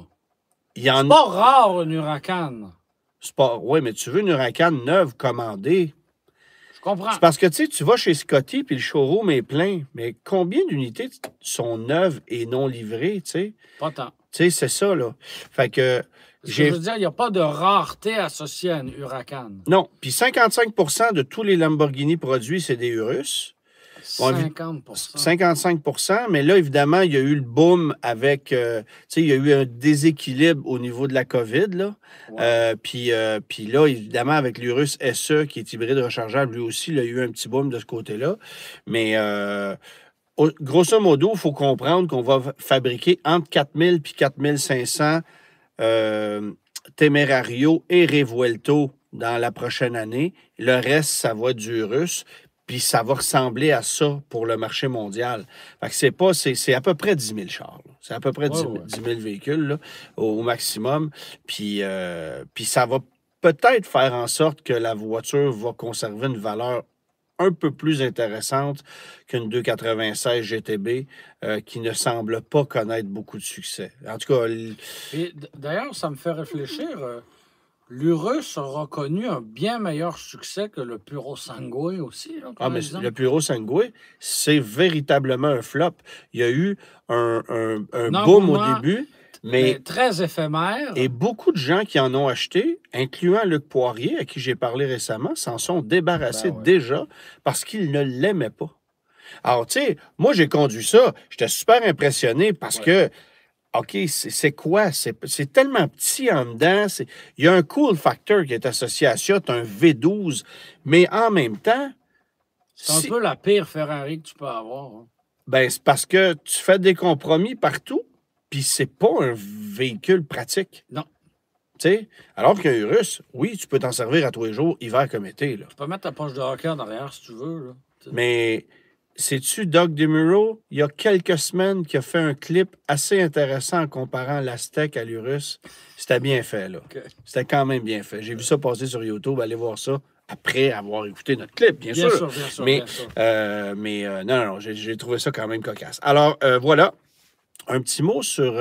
[SPEAKER 2] C'est pas rare, une Huracan.
[SPEAKER 1] Oui, mais tu veux une Huracan neuve commandée.
[SPEAKER 2] Je comprends.
[SPEAKER 1] C'est parce que tu vas chez Scotty puis le showroom est plein. Mais combien d'unités sont neuves et non livrées, tu sais?
[SPEAKER 2] Pas tant.
[SPEAKER 1] Tu sais, c'est ça, là. Fait que...
[SPEAKER 2] Je veux dire, il n'y a pas de rareté associée à une Huracan.
[SPEAKER 1] Non. Puis 55% de tous les Lamborghini produits, c'est des Urus.
[SPEAKER 2] 50%.
[SPEAKER 1] 55%, mais là, évidemment, il y a eu le boom avec... tu sais, il y a eu un déséquilibre au niveau de la COVID, là. Ouais. Puis là, évidemment, avec l'Urus SE, qui est hybride rechargeable, lui aussi, il y a eu un petit boom de ce côté-là. Mais grosso modo, il faut comprendre qu'on va fabriquer entre 4000 et 4500 Temerario et Revuelto dans la prochaine année. Le reste, ça va être du Urus. Puis ça va ressembler à ça pour le marché mondial. Fait que c'est à peu près 10 000 chars. Là. C'est à peu près 10 000 véhicules là, au maximum. Puis ça va peut-être faire en sorte que la voiture va conserver une valeur un peu plus intéressante qu'une 296 GTB qui ne semble pas connaître beaucoup de succès. En tout cas...
[SPEAKER 2] Et d'ailleurs, ça me fait réfléchir... L'Urus aura connu un bien meilleur succès que le Puro Sangue aussi. Là,
[SPEAKER 1] mais le Puro Sangue, c'est véritablement un flop. Il y a eu un boom au début.
[SPEAKER 2] mais très éphémère.
[SPEAKER 1] Et beaucoup de gens qui en ont acheté, incluant Luc Poirier, à qui j'ai parlé récemment, s'en sont débarrassés déjà parce qu'ils ne l'aimaient pas. Alors, tu sais, moi, j'ai conduit ça. J'étais super impressionné parce que, OK, c'est quoi? C'est tellement petit en dedans. Il y a un cool factor qui est associé à ça. Tu as un V12, mais en même temps...
[SPEAKER 2] C'est un peu la pire Ferrari que tu peux avoir. Hein.
[SPEAKER 1] Ben, c'est parce que tu fais des compromis partout, puis c'est pas un véhicule pratique.
[SPEAKER 2] Non.
[SPEAKER 1] Tu sais, alors qu'un Urus, oui, tu peux t'en servir à tous les jours, hiver comme été. Là.
[SPEAKER 2] Tu peux mettre ta poche de hockey en arrière si tu veux. Là.
[SPEAKER 1] Mais... Sais-tu, Doug DeMuro, il y a quelques semaines, qui a fait un clip assez intéressant en comparant l'Aztec à l'Urus. C'était bien fait, là.
[SPEAKER 2] Okay.
[SPEAKER 1] C'était quand même bien fait. J'ai vu ça passer sur YouTube. Allez voir ça après avoir écouté notre clip, bien sûr. Mais non, j'ai trouvé ça quand même cocasse. Alors, voilà. Un petit mot sur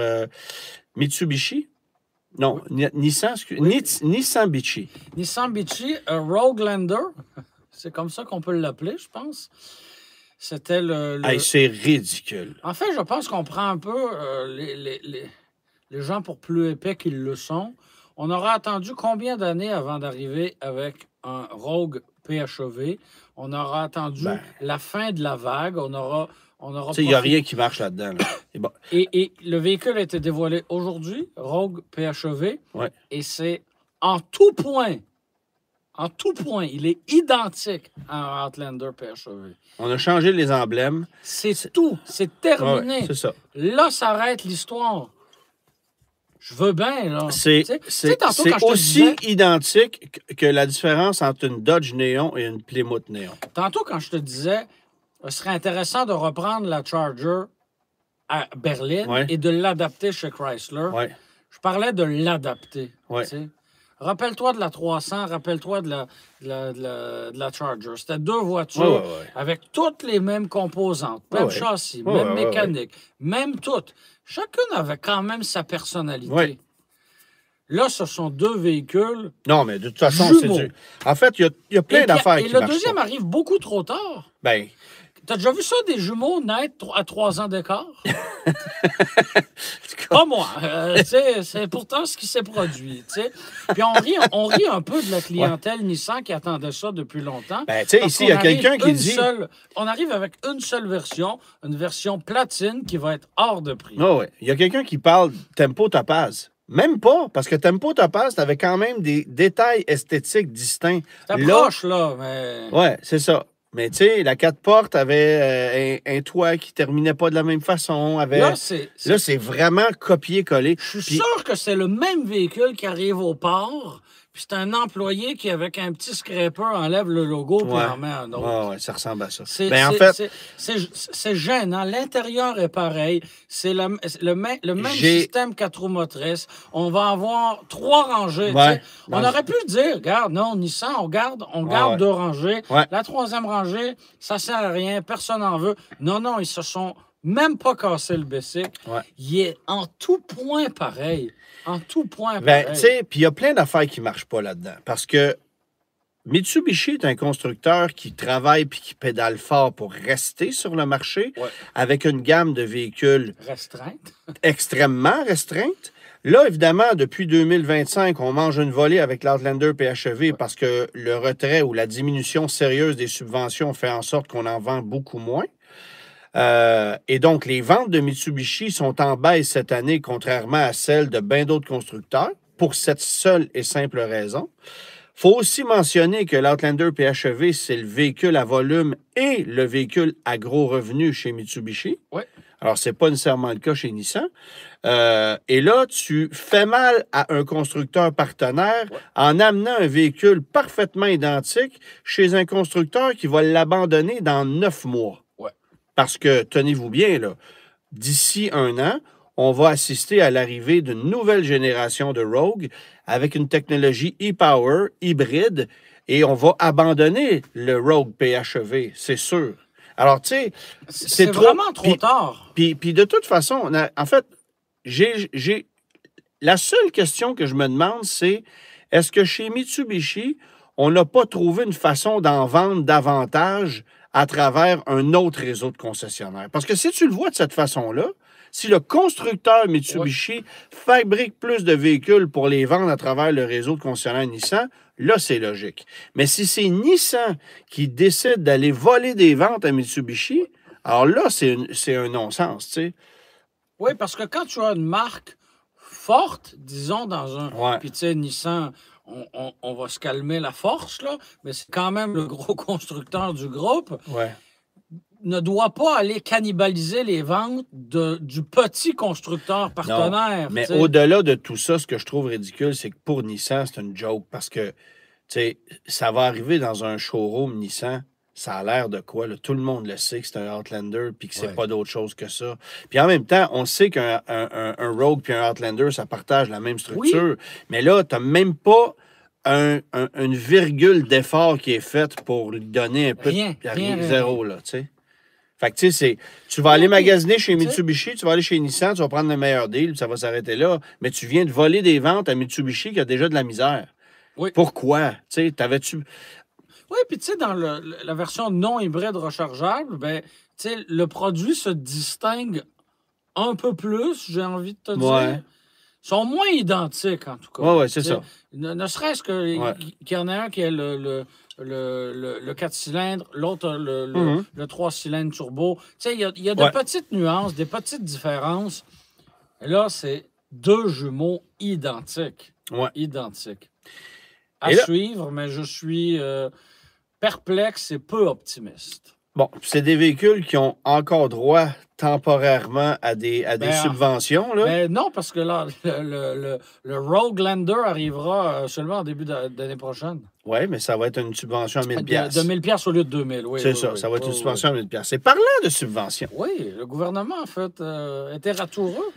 [SPEAKER 1] Mitsubishi. Non, oui. Nissan, Nissan Bichi.
[SPEAKER 2] Nissan Bichi, Rogue Lander. C'est comme ça qu'on peut l'appeler, je pense. C'était le...
[SPEAKER 1] Hey, c'est ridicule.
[SPEAKER 2] En fait, je pense qu'on prend un peu les gens pour plus épais qu'ils le sont. On aura attendu combien d'années avant d'arriver avec un Rogue PHEV? On aura attendu la fin de la vague. On aura
[SPEAKER 1] il n'y a rien qui marche là-dedans. Là.
[SPEAKER 2] Bon. Et le véhicule a été dévoilé aujourd'hui, Rogue PHEV, et c'est en tout point... En tout point, il est identique à un Outlander PHEV.
[SPEAKER 1] On a changé les emblèmes.
[SPEAKER 2] C'est tout. C'est terminé.
[SPEAKER 1] Ouais, c'est ça.
[SPEAKER 2] Là s'arrête l'histoire. Je veux bien, là.
[SPEAKER 1] C'est aussi identique que la différence entre une Dodge Néon et une Plymouth Néon.
[SPEAKER 2] Tantôt, quand je te disais, ce serait intéressant de reprendre la Charger à Berlin et de l'adapter chez Chrysler. Je parlais de l'adapter. Rappelle-toi de la 300, rappelle-toi de la Charger. C'était deux voitures avec toutes les mêmes composantes, même châssis, même mécanique, même toutes. Chacune avait quand même sa personnalité. Là, ce sont deux véhicules.
[SPEAKER 1] Non, mais de toute façon, c'est du... En fait, il y a plein d'affaires qui marchent.
[SPEAKER 2] Et le deuxième arrive beaucoup trop tard.
[SPEAKER 1] Ben...
[SPEAKER 2] T'as déjà vu ça, des jumeaux naître à 3 ans d'écart? Pas moi. C'est pourtant ce qui s'est produit. T'sais. Puis on rit un peu de la clientèle Nissan qui attendait ça depuis longtemps.
[SPEAKER 1] Ben, tu sais, ici, il y a quelqu'un qui dit...
[SPEAKER 2] On arrive avec une seule version, une version platine qui va être hors de prix.
[SPEAKER 1] Oh, oui. Il y a quelqu'un qui parle Tempo Topaz. Même pas, parce que Tempo Topaz, t'avais quand même des détails esthétiques distincts.
[SPEAKER 2] C'était proche, là, mais...
[SPEAKER 1] Oui, c'est ça. Mais tu sais, la 4 portes avait un toit qui terminait pas de la même façon. Là, c'est vraiment copier-coller.
[SPEAKER 2] Je suis sûr que c'est le même véhicule qui arrive au port, puis c'est un employé qui, avec un petit scraper, enlève le logo puis en met un autre.
[SPEAKER 1] Oui, ça ressemble à ça.
[SPEAKER 2] C'est gênant. L'intérieur est pareil. C'est le même système 4 roues motrices. On va avoir 3 rangées. On aurait pu dire, regarde, non, Nissan, on garde 2 rangées. La 3e rangée, ça sert à rien. Personne n'en veut. Non, ils se sont même pas cassé le bicycle. Il est en tout point pareil. En tout point pareil.
[SPEAKER 1] Tu sais, puis il y a plein d'affaires qui ne marchent pas là-dedans. Parce que Mitsubishi est un constructeur qui travaille puis qui pédale fort pour rester sur le marché avec une gamme de véhicules extrêmement restreinte. Là, évidemment, depuis 2025, on mange une volée avec l'Outlander PHEV parce que le retrait ou la diminution sérieuse des subventions fait en sorte qu'on en vend beaucoup moins. Et donc, les ventes de Mitsubishi sont en baisse cette année, contrairement à celles de bien d'autres constructeurs, pour cette seule et simple raison. Il faut aussi mentionner que l'Outlander PHEV, c'est le véhicule à volume et le véhicule à gros revenus chez Mitsubishi. Alors, ce n'est pas nécessairement le cas chez Nissan. Et là, tu fais mal à un constructeur partenaire en amenant un véhicule parfaitement identique chez un constructeur qui va l'abandonner dans 9 mois. Parce que, tenez-vous bien, là, d'ici 1 an, on va assister à l'arrivée d'une nouvelle génération de Rogue avec une technologie e-Power, hybride, et on va abandonner le Rogue PHEV, c'est sûr. Alors, tu sais,
[SPEAKER 2] c'est vraiment trop tard.
[SPEAKER 1] Puis de toute façon, en fait, la seule question que je me demande, c'est est-ce que chez Mitsubishi, on n'a pas trouvé une façon d'en vendre davantage à travers un autre réseau de concessionnaires? Parce que si tu le vois de cette façon-là, Si le constructeur Mitsubishi fabrique plus de véhicules pour les vendre à travers le réseau de concessionnaires Nissan, là, c'est logique. Mais si c'est Nissan qui décide d'aller voler des ventes à Mitsubishi, alors là, c'est un non-sens, tu sais.
[SPEAKER 2] Oui, parce que quand tu as une marque forte, disons, dans un...
[SPEAKER 1] Ouais.
[SPEAKER 2] Puis, tu sais, Nissan, on va se calmer la force, là, mais c'est quand même le gros constructeur du groupe,
[SPEAKER 1] Ouais.
[SPEAKER 2] ne doit pas aller cannibaliser les ventes du petit constructeur partenaire.
[SPEAKER 1] Mais
[SPEAKER 2] tu sais.
[SPEAKER 1] au-delà de tout ça, ce que je trouve ridicule, c'est que pour Nissan, c'est une joke parce que, tu sais, ça va arriver dans un showroom Nissan. Ça a l'air de quoi? Là? Tout le monde le sait que c'est un Outlander puis que c'est
[SPEAKER 2] Ouais.
[SPEAKER 1] pas d'autre chose que ça. Puis en même temps, on sait qu'un un Rogue puis un Outlander, ça partage la même structure. Mais là, tu n'as même pas une virgule d'effort qui est faite pour lui donner un peu
[SPEAKER 2] Rien,
[SPEAKER 1] zéro, là, tu sais. Fait que, tu sais, tu vas aller magasiner chez
[SPEAKER 2] tu sais.
[SPEAKER 1] Mitsubishi, tu vas aller chez Nissan, tu vas prendre le meilleur deal, puis ça va s'arrêter là. Mais tu viens de voler des ventes à Mitsubishi qui a déjà de la misère.
[SPEAKER 2] Oui.
[SPEAKER 1] Pourquoi? Tu sais, t'avais-tu...
[SPEAKER 2] Oui, puis tu sais, dans la version non hybride rechargeable, ben, tu sais, le produit se distingue un peu plus, j'ai envie de te
[SPEAKER 1] Ouais.
[SPEAKER 2] dire. Ils sont moins identiques, en tout cas.
[SPEAKER 1] Ouais, c'est
[SPEAKER 2] Tu sais,
[SPEAKER 1] ça.
[SPEAKER 2] Ne serait-ce que
[SPEAKER 1] Ouais.
[SPEAKER 2] qu'il y en a un qui est le 4 cylindres, l'autre
[SPEAKER 1] Mhm.
[SPEAKER 2] le 3 cylindres turbo. Tu sais, il y a de
[SPEAKER 1] Ouais.
[SPEAKER 2] petites nuances, des petites différences. Et là, c'est deux jumeaux identiques.
[SPEAKER 1] Ouais.
[SPEAKER 2] Identiques. À
[SPEAKER 1] Et là-
[SPEAKER 2] suivre, mais je suis perplexe et peu optimiste.
[SPEAKER 1] Bon, c'est des véhicules qui ont encore droit temporairement à des
[SPEAKER 2] Ben,
[SPEAKER 1] subventions, là.
[SPEAKER 2] Mais non, parce que là, le Rogue Lander arrivera seulement en début d'année prochaine.
[SPEAKER 1] Oui, mais ça va être une subvention à 1000 piastres.
[SPEAKER 2] De 1000 piastres au lieu de 2000, oui.
[SPEAKER 1] C'est
[SPEAKER 2] oui,
[SPEAKER 1] ça,
[SPEAKER 2] oui.
[SPEAKER 1] ça va être une
[SPEAKER 2] Oui,
[SPEAKER 1] subvention à 1000 piastres. C'est parlant de subvention.
[SPEAKER 2] oui, le gouvernement, en fait, était ratoureux.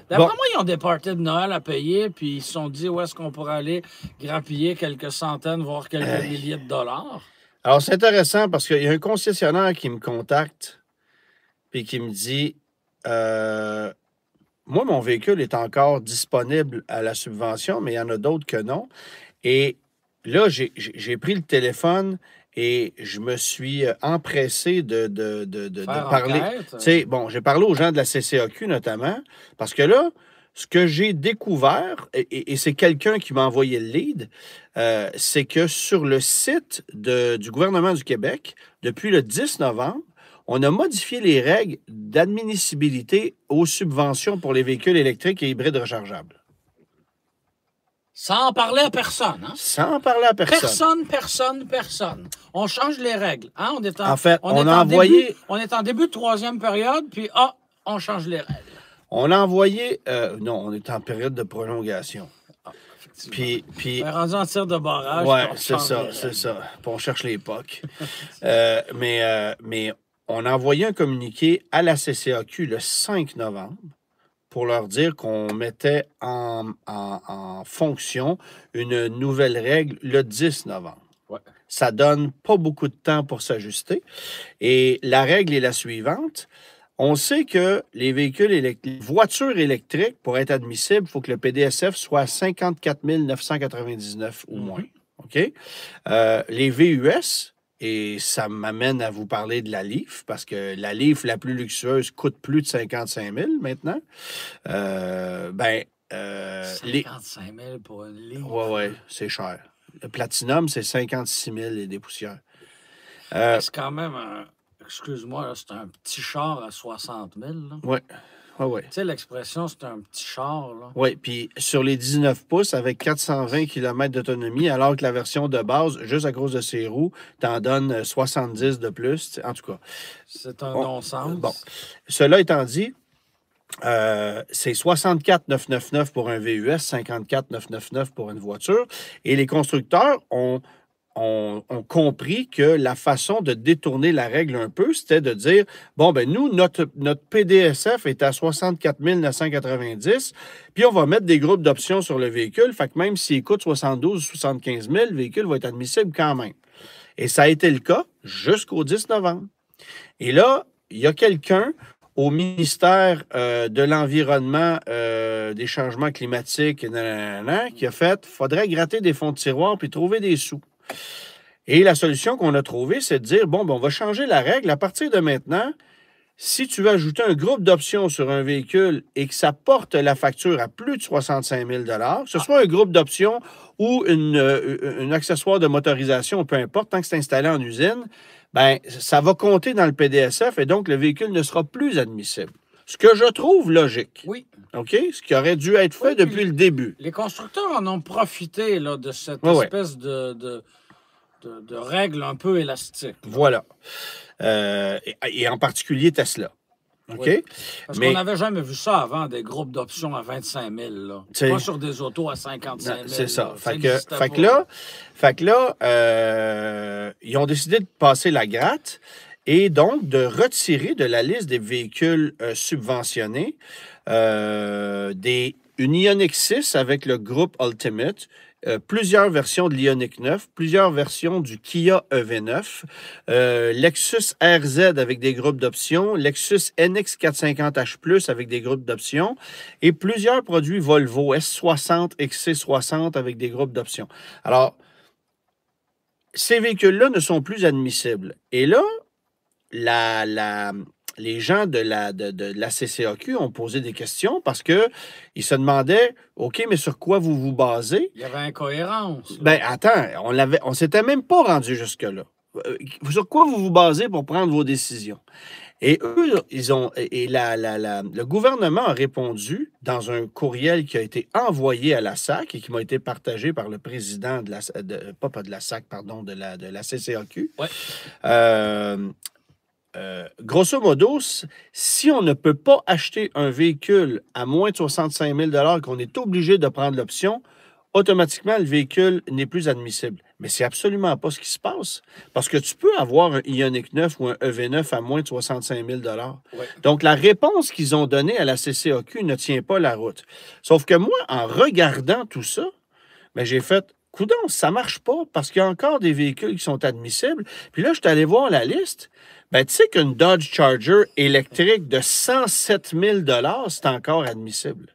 [SPEAKER 2] D'après
[SPEAKER 1] Bon.
[SPEAKER 2] moi, ils ont des parties de Noël à payer, puis ils se sont dit où est-ce qu'on pourrait aller grappiller quelques centaines, voire quelques milliers de dollars.
[SPEAKER 1] Alors, c'est intéressant parce qu'il y a un concessionnaire qui me contacte puis qui me dit moi, mon véhicule est encore disponible à la subvention, mais il y en a d'autres que non. Et là, j'ai pris le téléphone et je me suis empressé de
[SPEAKER 2] Faire
[SPEAKER 1] parler.
[SPEAKER 2] enquête.
[SPEAKER 1] Tu sais, bon, j'ai parlé aux gens de la CCAQ notamment, parce que là, ce que j'ai découvert, et c'est quelqu'un qui m'a envoyé le lead, c'est que sur le site du gouvernement du Québec, depuis le 10 novembre, on a modifié les règles d'admissibilité aux subventions pour les véhicules électriques et hybrides rechargeables.
[SPEAKER 2] Sans en parler à personne. Hein?
[SPEAKER 1] Sans en parler à personne.
[SPEAKER 2] Personne. On change les règles. Hein? On est
[SPEAKER 1] En fait, on
[SPEAKER 2] est
[SPEAKER 1] a
[SPEAKER 2] en
[SPEAKER 1] envoyé...
[SPEAKER 2] début, on est en début de troisième période, puis on change les règles.
[SPEAKER 1] On a envoyé... non, on est en période de prolongation. Puis,
[SPEAKER 2] On est rendu en tir de barrage.
[SPEAKER 1] ouais,
[SPEAKER 2] puis on
[SPEAKER 1] c'est
[SPEAKER 2] change
[SPEAKER 1] ça,
[SPEAKER 2] les
[SPEAKER 1] c'est
[SPEAKER 2] règles.
[SPEAKER 1] ça. Puis on cherche les POC. Mais on a envoyé un communiqué à la CCAQ le 5 novembre pour leur dire qu'on mettait en fonction une nouvelle règle le 10 novembre.
[SPEAKER 2] Ouais.
[SPEAKER 1] Ça donne pas beaucoup de temps pour s'ajuster. Et la règle est la suivante. On sait que les véhicules électriques, les voitures électriques, pour être admissibles, il faut que le PDSF soit à 54 999 ou moins. OK? Les VUS, et ça m'amène à vous parler de la Leaf, parce que la Leaf la plus luxueuse coûte plus de 55 000 maintenant.
[SPEAKER 2] 55 000 pour une ligne.
[SPEAKER 1] Oui, c'est cher. Le Platinum, c'est 56 000 et des poussières.
[SPEAKER 2] C'est quand même excuse-moi, là, c'est un petit char à 60 000.
[SPEAKER 1] Oui.
[SPEAKER 2] Tu sais, l'expression, c'est un petit char.
[SPEAKER 1] Oui, puis sur les 19 pouces, avec 420 km d'autonomie, alors que la version de base, juste à cause de ses roues, t'en donne 70 de plus. En tout cas.
[SPEAKER 2] C'est un non-sens.
[SPEAKER 1] Bon. Cela étant dit, c'est 64 999 pour un VUS, 54 999 pour une voiture. Et les constructeurs ont compris que la façon de détourner la règle un peu, c'était de dire, bon, ben nous, notre PDSF est à 64 990, puis on va mettre des groupes d'options sur le véhicule, fait que même s'il coûte 72 ou 75 000, le véhicule va être admissible quand même. Et ça a été le cas jusqu'au 10 novembre. Et là, il y a quelqu'un au ministère de l'Environnement, des changements climatiques, qui a fait, il faudrait gratter des fonds de tiroir puis trouver des sous. Et la solution qu'on a trouvée, c'est de dire, bon, ben, on va changer la règle. À partir de maintenant, Si tu veux ajouter un groupe d'options sur un véhicule et que ça porte la facture à plus de 65 000 que ce soit un groupe d'options ou un accessoire de motorisation, peu importe, tant que c'est installé en usine, ben ça va compter dans le PDSF et donc le véhicule ne sera plus admissible. Ce que je trouve logique.
[SPEAKER 2] Oui.
[SPEAKER 1] OK? Ce qui aurait dû être fait depuis le début.
[SPEAKER 2] Les constructeurs en ont profité là, de cette espèce de règle un peu élastique.
[SPEAKER 1] Voilà. Et en particulier Tesla. OK?
[SPEAKER 2] Oui. Parce qu'on n'avait jamais vu ça avant, des groupes d'options à 25 000. Là. Pas sur des autos à 55 000.
[SPEAKER 1] C'est ça. Fait que là, ils ont décidé de passer la gratte et donc de retirer de la liste des véhicules subventionnés une Ioniq 6 avec le groupe Ultimate, plusieurs versions de l'Ioniq 9, plusieurs versions du Kia EV9, Lexus RZ avec des groupes d'options, Lexus NX450H+, avec des groupes d'options, et plusieurs produits Volvo S60, XC60 avec des groupes d'options. Alors, ces véhicules-là ne sont plus admissibles. Et là, les gens de la CCAQ ont posé des questions parce qu'ils se demandaient, OK, mais sur quoi vous vous basez?
[SPEAKER 2] Il y avait incohérence.
[SPEAKER 1] Ben attends, on s'était même pas rendu jusque-là. Sur quoi vous vous basez pour prendre vos décisions? Et eux, le gouvernement a répondu dans un courriel qui a été envoyé à la SAC et qui m'a été partagé par le président de la CCAQ.
[SPEAKER 2] Ouais.
[SPEAKER 1] Grosso modo, si on ne peut pas acheter un véhicule à moins de 65 000 qu'on est obligé de prendre l'option, automatiquement, le véhicule n'est plus admissible. Mais c'est absolument pas ce qui se passe. Parce que tu peux avoir un Ioniq 9 ou un EV9 à moins de 65 000
[SPEAKER 2] Ouais.
[SPEAKER 1] Donc, la réponse qu'ils ont donnée à la CCAQ ne tient pas la route. Sauf que moi, en regardant tout ça, ben, j'ai fait, coudonc, ça marche pas parce qu'il y a encore des véhicules qui sont admissibles. Puis là, je suis allé voir la liste. Ben, tu sais qu'une Dodge Charger électrique de 107 000 c'est encore admissible.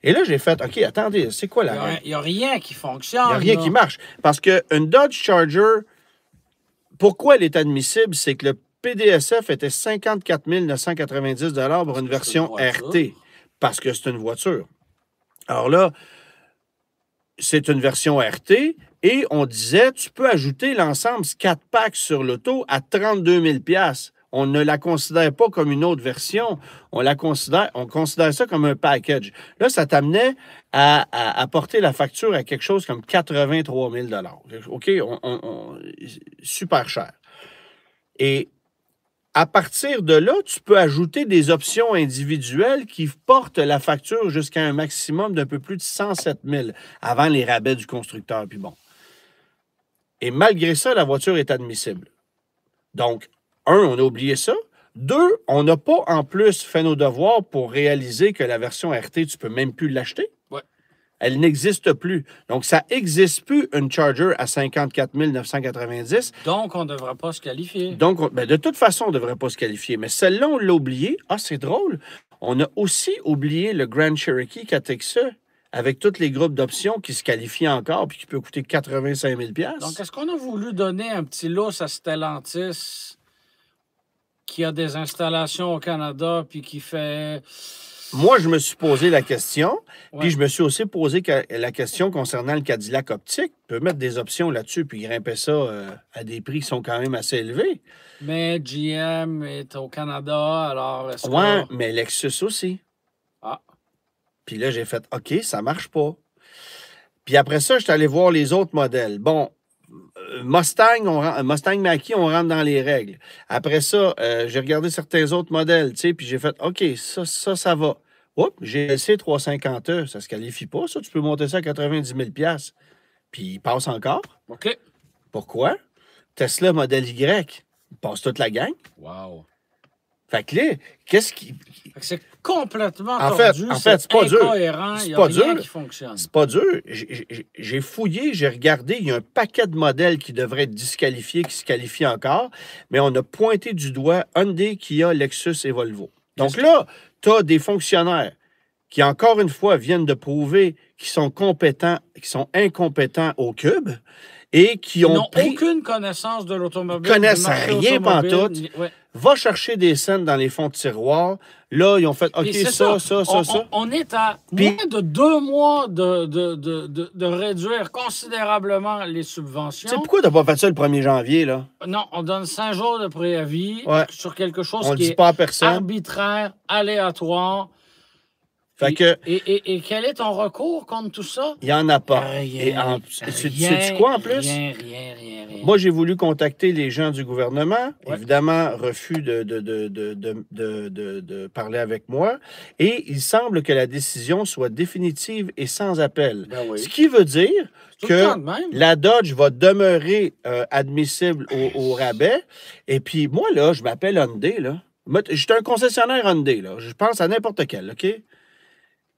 [SPEAKER 1] Et là, j'ai fait, OK, attendez, c'est quoi la règle?
[SPEAKER 2] Il n'y a rien qui fonctionne.
[SPEAKER 1] Il n'y a rien qui marche. Parce qu'une Dodge Charger, pourquoi elle est admissible? C'est que le PDSF était 54 990 pour une version RT. Parce que c'est une voiture. Alors là, c'est une version RT et on disait, tu peux ajouter l'ensemble 4 packs sur l'auto à 32 000 $. On ne la considère pas comme une autre version. On considère ça comme un package. Là, ça t'amenait à porter la facture à quelque chose comme 83 000 $. OK? Super cher. Et à partir de là, tu peux ajouter des options individuelles qui portent la facture jusqu'à un maximum d'un peu plus de 107 000 avant les rabais du constructeur. Puis bon. Et malgré ça, la voiture est admissible. Donc, on a oublié ça. 2, on n'a pas en plus fait nos devoirs pour réaliser que la version RT, tu ne peux même plus l'acheter.
[SPEAKER 2] Ouais.
[SPEAKER 1] Elle n'existe plus. Donc, ça n'existe plus une Charger à 54 990.
[SPEAKER 2] Donc, on ne devrait pas se qualifier.
[SPEAKER 1] Donc, de toute façon, on ne devrait pas se qualifier. Mais celle-là, on l'a oublié. Ah, c'est drôle. On a aussi oublié le Grand Cherokee Catexa avec tous les groupes d'options qui se qualifient encore puis qui peut coûter 85 000 $.
[SPEAKER 2] Donc, est-ce qu'on a voulu donner un petit lousse à Stellantis qui a des installations au Canada puis qui fait...
[SPEAKER 1] Moi, je me suis posé la question,
[SPEAKER 2] Ouais.
[SPEAKER 1] puis je me suis aussi posé la question concernant le Cadillac optique. On peut mettre des options là-dessus puis grimper ça à des prix qui sont quand même assez élevés.
[SPEAKER 2] Mais GM est au Canada, alors est-ce
[SPEAKER 1] Ouais,
[SPEAKER 2] que...
[SPEAKER 1] mais Lexus aussi.
[SPEAKER 2] Ah.
[SPEAKER 1] Puis là, j'ai fait, OK, ça marche pas. Puis après ça, je suis allé voir les autres modèles. Bon, Mustang Mach-E, on rentre dans les règles. Après ça, j'ai regardé certains autres modèles, tu sais, puis j'ai fait, OK, ça va. Oups, GLC 350E, ça se qualifie pas, ça. Tu peux monter ça à 90 000 $. Puis il passe encore.
[SPEAKER 2] OK.
[SPEAKER 1] Pourquoi? Tesla Model Y, il passe toute la gang.
[SPEAKER 2] Wow.
[SPEAKER 1] Fait que là, qu'est-ce qui...
[SPEAKER 2] Fait que c'est complètement
[SPEAKER 1] En fait, c'est pas dur.
[SPEAKER 2] incohérent.
[SPEAKER 1] C'est
[SPEAKER 2] Il n'y a
[SPEAKER 1] pas
[SPEAKER 2] rien
[SPEAKER 1] dur.
[SPEAKER 2] qui fonctionne.
[SPEAKER 1] C'est pas dur. J'ai fouillé, j'ai regardé. Il y a un paquet de modèles qui devraient être disqualifiés, qui se qualifient encore. Mais on a pointé du doigt Hyundai, Kia, Lexus et Volvo. Donc là, tu as des fonctionnaires qui, encore une fois, viennent de prouver qu'ils sont compétents, qu'ils sont incompétents au cube. et qui
[SPEAKER 2] Ils
[SPEAKER 1] ont
[SPEAKER 2] n'ont
[SPEAKER 1] pris...
[SPEAKER 2] aucune connaissance de l'automobile.
[SPEAKER 1] Ils connaissent
[SPEAKER 2] du marché
[SPEAKER 1] rien
[SPEAKER 2] automobile,
[SPEAKER 1] pantoute.
[SPEAKER 2] Ouais.
[SPEAKER 1] Va chercher des scènes dans les fonds de tiroir. Là, ils ont fait, OK,
[SPEAKER 2] Puis c'est
[SPEAKER 1] ça.
[SPEAKER 2] On est à
[SPEAKER 1] Puis-
[SPEAKER 2] moins de 2 mois de réduire considérablement les
[SPEAKER 1] Tu sais,
[SPEAKER 2] subventions.
[SPEAKER 1] pourquoi t'as pas fait ça le 1er janvier, là?
[SPEAKER 2] Non, on donne 5 jours de préavis
[SPEAKER 1] Ouais.
[SPEAKER 2] sur quelque chose
[SPEAKER 1] On le
[SPEAKER 2] qui
[SPEAKER 1] dit
[SPEAKER 2] est
[SPEAKER 1] pas à personne.
[SPEAKER 2] arbitraire, aléatoire.
[SPEAKER 1] Fait que,
[SPEAKER 2] Et quel est ton recours contre tout ça?
[SPEAKER 1] il y en a pas.
[SPEAKER 2] Rien,
[SPEAKER 1] Et en,
[SPEAKER 2] rien,
[SPEAKER 1] sais-tu quoi, en plus?
[SPEAKER 2] Rien.
[SPEAKER 1] Moi, j'ai voulu contacter les gens du gouvernement.
[SPEAKER 2] Ouais.
[SPEAKER 1] Évidemment, refus de parler avec moi. Et il semble que la décision soit définitive et sans appel.
[SPEAKER 2] Ben oui.
[SPEAKER 1] Ce qui veut dire
[SPEAKER 2] Tout le temps
[SPEAKER 1] que
[SPEAKER 2] de même.
[SPEAKER 1] la Dodge va demeurer admissible au rabais. Et puis, moi, là, je m'appelle Hyundai, là. Moi, j'étais un concessionnaire Hyundai, là. Je pense à n'importe quel, OK?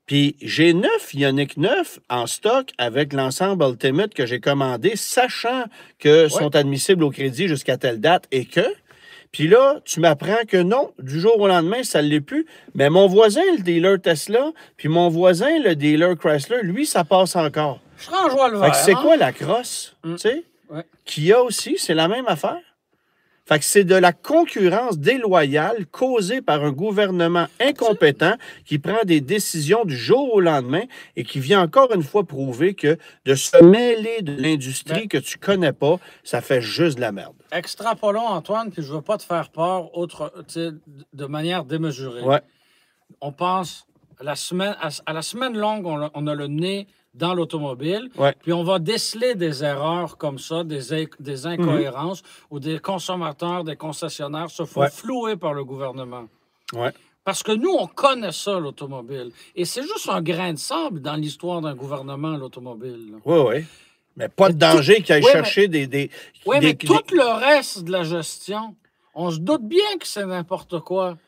[SPEAKER 1] Puis j'ai 9 Ioniq 9 en stock avec l'ensemble Ultimate que j'ai commandé, sachant que sont admissibles au crédit jusqu'à telle date et que... Puis là, tu m'apprends que non, du jour au lendemain, ça ne l'est plus. Mais mon voisin, le dealer Tesla, puis mon voisin, le dealer Chrysler, lui, ça passe encore.
[SPEAKER 2] Je serai en joie le
[SPEAKER 1] Fait
[SPEAKER 2] vert.
[SPEAKER 1] que c'est
[SPEAKER 2] hein?
[SPEAKER 1] quoi la crosse, tu sais?
[SPEAKER 2] Ouais.
[SPEAKER 1] Qu'il a aussi, c'est la même affaire. Fait que c'est de la concurrence déloyale causée par un gouvernement incompétent qui prend des décisions du jour au lendemain et qui vient encore une fois prouver que de se mêler de l'industrie que tu connais pas, ça fait juste de la merde.
[SPEAKER 2] Extrapolons, Antoine, puis je ne veux pas te faire peur de manière démesurée.
[SPEAKER 1] Ouais.
[SPEAKER 2] On pense à la semaine longue, on a le nez dans l'automobile,
[SPEAKER 1] Ouais.
[SPEAKER 2] puis on va déceler des erreurs comme ça, des incohérences, où des consommateurs, des concessionnaires se font flouer par le gouvernement.
[SPEAKER 1] Ouais.
[SPEAKER 2] Parce que nous, on connaît ça, l'automobile. Et c'est juste un grain de sable dans l'histoire d'un gouvernement, l'automobile. là.
[SPEAKER 1] Oui, oui. Mais pas de
[SPEAKER 2] Mais
[SPEAKER 1] danger qu'il aille
[SPEAKER 2] oui,
[SPEAKER 1] chercher des...
[SPEAKER 2] Oui,
[SPEAKER 1] des-
[SPEAKER 2] mais tout le reste de la gestion, on se doute bien que c'est n'importe quoi.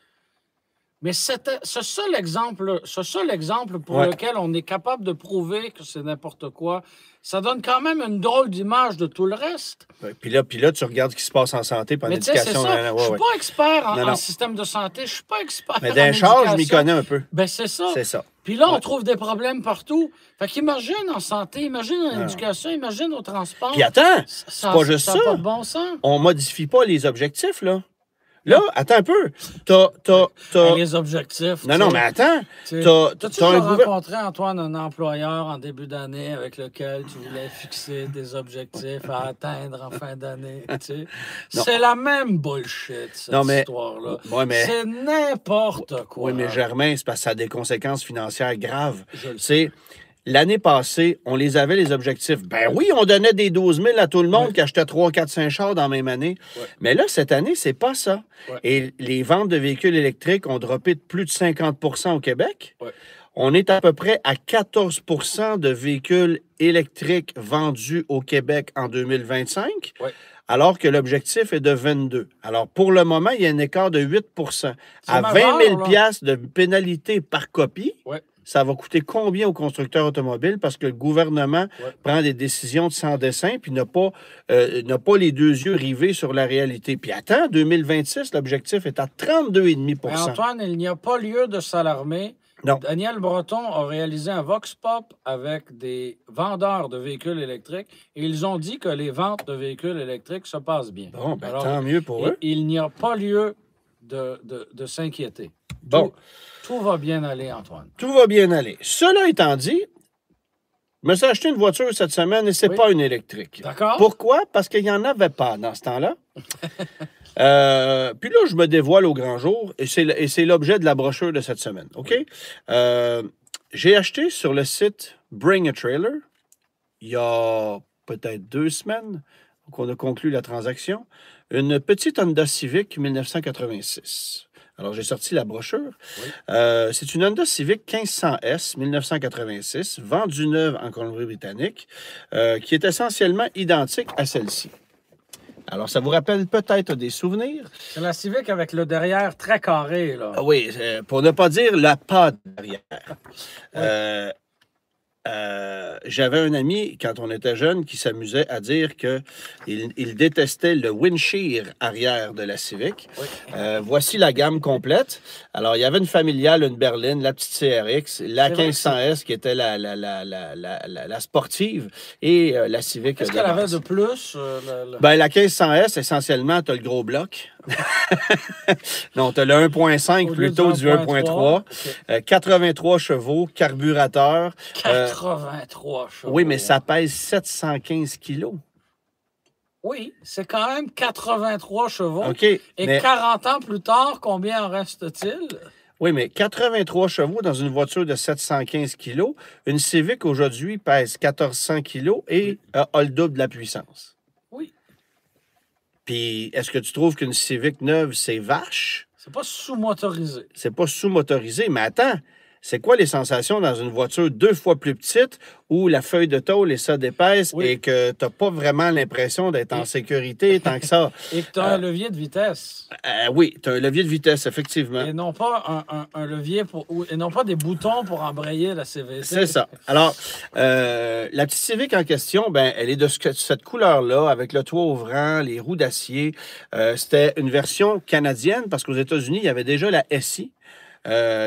[SPEAKER 2] Mais ce seul exemple pour
[SPEAKER 1] Ouais.
[SPEAKER 2] lequel on est capable de prouver que c'est n'importe quoi, ça donne quand même une drôle d'image de tout le reste.
[SPEAKER 1] Puis là, tu regardes ce qui se passe en santé, puis en
[SPEAKER 2] Mais tu sais, c'est
[SPEAKER 1] éducation.
[SPEAKER 2] ça. Je suis pas expert
[SPEAKER 1] Non,
[SPEAKER 2] en
[SPEAKER 1] non.
[SPEAKER 2] système de santé, je suis pas expert
[SPEAKER 1] Mais
[SPEAKER 2] en
[SPEAKER 1] d'un char, je m'y
[SPEAKER 2] éducation.
[SPEAKER 1] connais un peu.
[SPEAKER 2] Ben, c'est ça.
[SPEAKER 1] C'est ça.
[SPEAKER 2] Puis là, on
[SPEAKER 1] Ouais.
[SPEAKER 2] trouve des problèmes partout. Fait qu'imagine en santé, imagine en éducation, imagine au transport.
[SPEAKER 1] Puis attends,
[SPEAKER 2] ça
[SPEAKER 1] pas juste
[SPEAKER 2] ça.
[SPEAKER 1] ça.
[SPEAKER 2] n'a pas de bon sens.
[SPEAKER 1] on modifie pas les objectifs, là. Là, attends un peu.
[SPEAKER 2] Ben, les objectifs.
[SPEAKER 1] Non, non, mais attends.
[SPEAKER 2] Tu
[SPEAKER 1] T'as
[SPEAKER 2] as-tu
[SPEAKER 1] un
[SPEAKER 2] déjà
[SPEAKER 1] gouver-
[SPEAKER 2] rencontré, Antoine, un employeur en début d'année avec lequel tu voulais fixer des objectifs à atteindre en fin d'année? tu sais?
[SPEAKER 1] Non.
[SPEAKER 2] C'est la même bullshit, cette
[SPEAKER 1] Non, mais-
[SPEAKER 2] histoire-là.
[SPEAKER 1] Ouais, mais-
[SPEAKER 2] C'est n'importe quoi.
[SPEAKER 1] Oui, mais Germain, c'est parce que ça a des conséquences financières graves.
[SPEAKER 2] Je le
[SPEAKER 1] C'est l'année passée, on les avait, les objectifs. Ben oui, on donnait des 12 000 à tout le monde
[SPEAKER 2] Ouais.
[SPEAKER 1] qui achetait 3, 4, 5 chars dans la même année.
[SPEAKER 2] Ouais.
[SPEAKER 1] Mais là, cette année, c'est pas ça.
[SPEAKER 2] Ouais.
[SPEAKER 1] Et les ventes de véhicules électriques ont droppé de plus de 50 au Québec.
[SPEAKER 2] Ouais.
[SPEAKER 1] On est à peu près à 14 de véhicules électriques vendus au Québec en 2025.
[SPEAKER 2] Ouais.
[SPEAKER 1] Alors que l'objectif est de 22. Alors, pour le moment, il y a un écart de 8 À
[SPEAKER 2] majeur,
[SPEAKER 1] 20 000
[SPEAKER 2] là.
[SPEAKER 1] piastres de pénalité par copie,
[SPEAKER 2] Ouais.
[SPEAKER 1] ça va coûter combien aux constructeurs automobiles? Parce que le gouvernement prend des décisions de sans dessin puis n'a pas les deux yeux rivés sur la réalité. Puis attends, 2026, l'objectif est à 32,5
[SPEAKER 2] Mais Antoine, il n'y a pas lieu de s'alarmer.
[SPEAKER 1] Non.
[SPEAKER 2] Daniel Breton a réalisé un Vox Pop avec des vendeurs de véhicules électriques et ils ont dit que les ventes de véhicules électriques se passent bien.
[SPEAKER 1] Bon, ben,
[SPEAKER 2] Alors,
[SPEAKER 1] tant mieux pour eux.
[SPEAKER 2] il n'y a pas lieu de s'inquiéter.
[SPEAKER 1] Bon,
[SPEAKER 2] Tout va bien aller, Antoine.
[SPEAKER 1] tout va bien aller. Cela étant dit, je me suis acheté une voiture cette semaine et c'est
[SPEAKER 2] Oui.
[SPEAKER 1] pas une électrique.
[SPEAKER 2] D'accord?
[SPEAKER 1] Pourquoi? Parce qu'il n'y en avait pas dans ce temps-là. Puis là, je me dévoile au grand jour et c'est l'objet de la brochure de cette semaine. OK? J'ai acheté sur le site Bring a Trailer il y a peut-être 2 semaines qu'on a conclu la transaction, une petite Honda Civic 1986. Alors, j'ai sorti la brochure.
[SPEAKER 2] Oui.
[SPEAKER 1] C'est une Honda Civic 1500S 1986, vendue neuve en Colombie-Britannique, qui est essentiellement identique à celle-ci. Alors, ça vous rappelle peut-être des souvenirs.
[SPEAKER 2] C'est la Civic avec le derrière très carré, là.
[SPEAKER 1] Ah oui, pour ne pas dire la pas derrière. j'avais un ami, quand on était jeune, qui s'amusait à dire qu'il il détestait le windshield arrière de la Civic.
[SPEAKER 2] Oui.
[SPEAKER 1] Voici la gamme complète. Alors, il y avait une familiale, une berline, la petite CRX, la
[SPEAKER 2] C'est vrai que
[SPEAKER 1] 1500S qui était la sportive et la Civic
[SPEAKER 2] Qu'est-ce
[SPEAKER 1] de
[SPEAKER 2] qu'elle avait
[SPEAKER 1] base.
[SPEAKER 2] de plus?
[SPEAKER 1] Ben, la 1500S, essentiellement, tu as le gros bloc. Non, tu as le 1.5
[SPEAKER 2] Au lieu
[SPEAKER 1] plutôt du 1.3.
[SPEAKER 2] OK.
[SPEAKER 1] 83 chevaux, carburateur.
[SPEAKER 2] 83 chevaux.
[SPEAKER 1] Oui, mais ça pèse 715 kilos.
[SPEAKER 2] Oui, c'est quand même 83 chevaux.
[SPEAKER 1] OK.
[SPEAKER 2] Et
[SPEAKER 1] Mais,
[SPEAKER 2] 40 ans plus tard, combien en reste-t-il?
[SPEAKER 1] oui, mais 83 chevaux dans une voiture de 715 kilos. Une Civic aujourd'hui pèse 1400 kilos et a le double de la puissance.
[SPEAKER 2] Oui.
[SPEAKER 1] Puis, est-ce que tu trouves qu'une Civic neuve, c'est vache?
[SPEAKER 2] C'est pas sous-motorisé.
[SPEAKER 1] C'est pas sous-motorisé, mais attends, c'est quoi les sensations dans une voiture 2 fois plus petite où la feuille de tôle est ça d'épaisse
[SPEAKER 2] Oui.
[SPEAKER 1] et que tu n'as pas vraiment l'impression d'être en sécurité tant que ça?
[SPEAKER 2] Et que tu as un levier de vitesse.
[SPEAKER 1] Oui, tu as un levier de vitesse, effectivement.
[SPEAKER 2] Et non pas un levier et non pas des boutons pour embrayer la CVT.
[SPEAKER 1] C'est ça. Alors, la petite Civic en question, ben, elle est de cette couleur-là, avec le toit ouvrant, les roues d'acier. C'était une version canadienne parce qu'aux États-Unis, il y avait déjà la SI.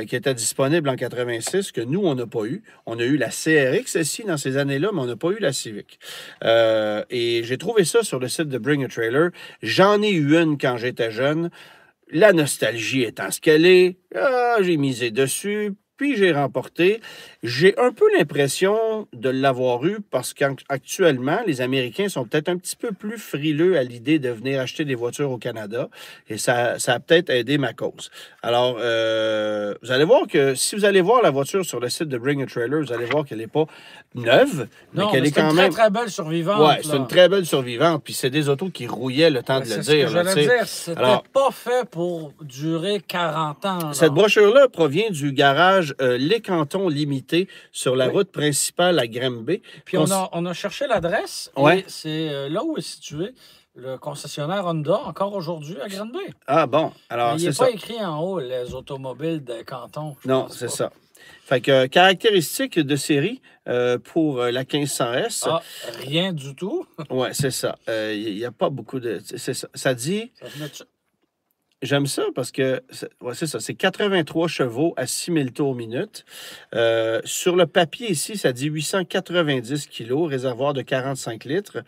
[SPEAKER 1] Qui était disponible en 86, que nous, on n'a pas eu. On a eu la CRX SI dans ces années-là, mais on n'a pas eu la Civic. Et j'ai trouvé ça sur le site de Bring a Trailer. J'en ai eu une quand j'étais jeune. La nostalgie étant ce qu'elle est, j'ai misé dessus, puis j'ai remporté. J'ai un peu l'impression de l'avoir eu parce qu'actuellement, les Américains sont peut-être un petit peu plus frileux à l'idée de venir acheter des voitures au Canada et ça a peut-être aidé ma cause. Alors, vous allez voir que si vous allez voir la voiture sur le site de Bring a Trailer, vous allez voir qu'elle n'est pas neuve, mais
[SPEAKER 2] Non,
[SPEAKER 1] qu'elle
[SPEAKER 2] mais
[SPEAKER 1] est
[SPEAKER 2] c'est
[SPEAKER 1] quand
[SPEAKER 2] une
[SPEAKER 1] même...
[SPEAKER 2] très, très belle survivante.
[SPEAKER 1] Ouais, c'est une très belle survivante. Puis c'est des autos qui rouillaient le temps de le
[SPEAKER 2] C'est
[SPEAKER 1] dire.
[SPEAKER 2] ce que
[SPEAKER 1] là,
[SPEAKER 2] j'allais
[SPEAKER 1] tu sais.
[SPEAKER 2] dire. C'était
[SPEAKER 1] Alors,
[SPEAKER 2] pas fait pour durer 40 ans. là.
[SPEAKER 1] cette brochure-là provient du garage Les Cantons Limité sur la
[SPEAKER 2] Oui.
[SPEAKER 1] route principale à Granby.
[SPEAKER 2] Puis on a cherché l'adresse
[SPEAKER 1] Ouais.
[SPEAKER 2] et c'est là où est situé le concessionnaire Honda, encore aujourd'hui à Granby.
[SPEAKER 1] Ah bon, alors
[SPEAKER 2] Mais il
[SPEAKER 1] c'est
[SPEAKER 2] n'est
[SPEAKER 1] ça.
[SPEAKER 2] pas écrit en haut les automobiles des cantons. je
[SPEAKER 1] Non,
[SPEAKER 2] pense
[SPEAKER 1] c'est
[SPEAKER 2] pas.
[SPEAKER 1] ça. Fait que caractéristiques de série pour la 1500S.
[SPEAKER 2] Ah, rien du tout.
[SPEAKER 1] Ouais, c'est ça. Il n'y a pas beaucoup de... C'est ça. Ça dit...
[SPEAKER 2] Ça venait de-
[SPEAKER 1] J'aime ça parce que ouais, c'est ça, c'est 83 chevaux à 6000 tours minute. Sur le papier ici, ça dit 890 kilos, réservoir de 45 litres.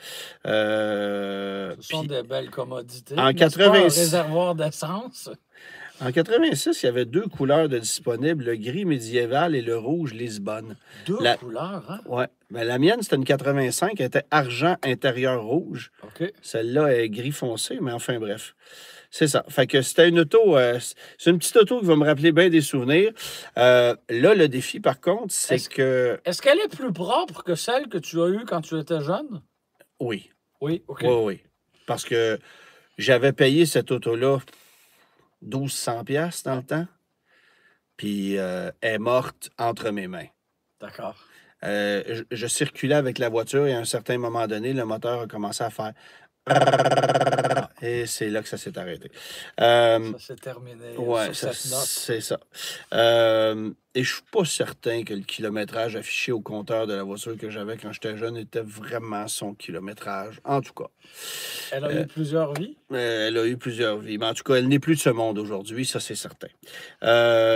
[SPEAKER 2] Ce sont
[SPEAKER 1] Puis
[SPEAKER 2] des belles commodités.
[SPEAKER 1] en
[SPEAKER 2] N'est-ce pas,
[SPEAKER 1] 86
[SPEAKER 2] un réservoir d'essence.
[SPEAKER 1] en 86, il y avait 2 couleurs de disponibles, le gris médiéval et le rouge Lisbonne.
[SPEAKER 2] Deux
[SPEAKER 1] La-
[SPEAKER 2] couleurs, hein?
[SPEAKER 1] Ouais. Ben, la mienne, c'était une 85, elle était argent intérieur rouge.
[SPEAKER 2] OK.
[SPEAKER 1] Celle-là est gris foncé, mais enfin bref. C'est ça. Fait que c'était une auto, c'est une petite auto qui va me rappeler bien des souvenirs. Là, le défi, par contre, c'est
[SPEAKER 2] Est-ce-
[SPEAKER 1] que...
[SPEAKER 2] Est-ce qu'elle est plus propre que celle que tu as eue quand tu étais jeune?
[SPEAKER 1] Oui,
[SPEAKER 2] Oui, OK.
[SPEAKER 1] oui, oui. Parce que j'avais payé cette auto-là 1200 pièces dans le temps. Puis elle est morte entre mes mains.
[SPEAKER 2] D'accord.
[SPEAKER 1] Je circulais avec la voiture et à un certain moment donné, le moteur a commencé à faire... Et c'est là que ça s'est arrêté.
[SPEAKER 2] Ça s'est terminé
[SPEAKER 1] Ouais,
[SPEAKER 2] sur cette note.
[SPEAKER 1] c'est ça. Et je suis pas certain que le kilométrage affiché au compteur de la voiture que j'avais quand j'étais jeune était vraiment son kilométrage. En tout cas,
[SPEAKER 2] Elle a eu plusieurs vies.
[SPEAKER 1] elle a eu plusieurs vies. Mais en tout cas, elle n'est plus de ce monde aujourd'hui, ça c'est certain.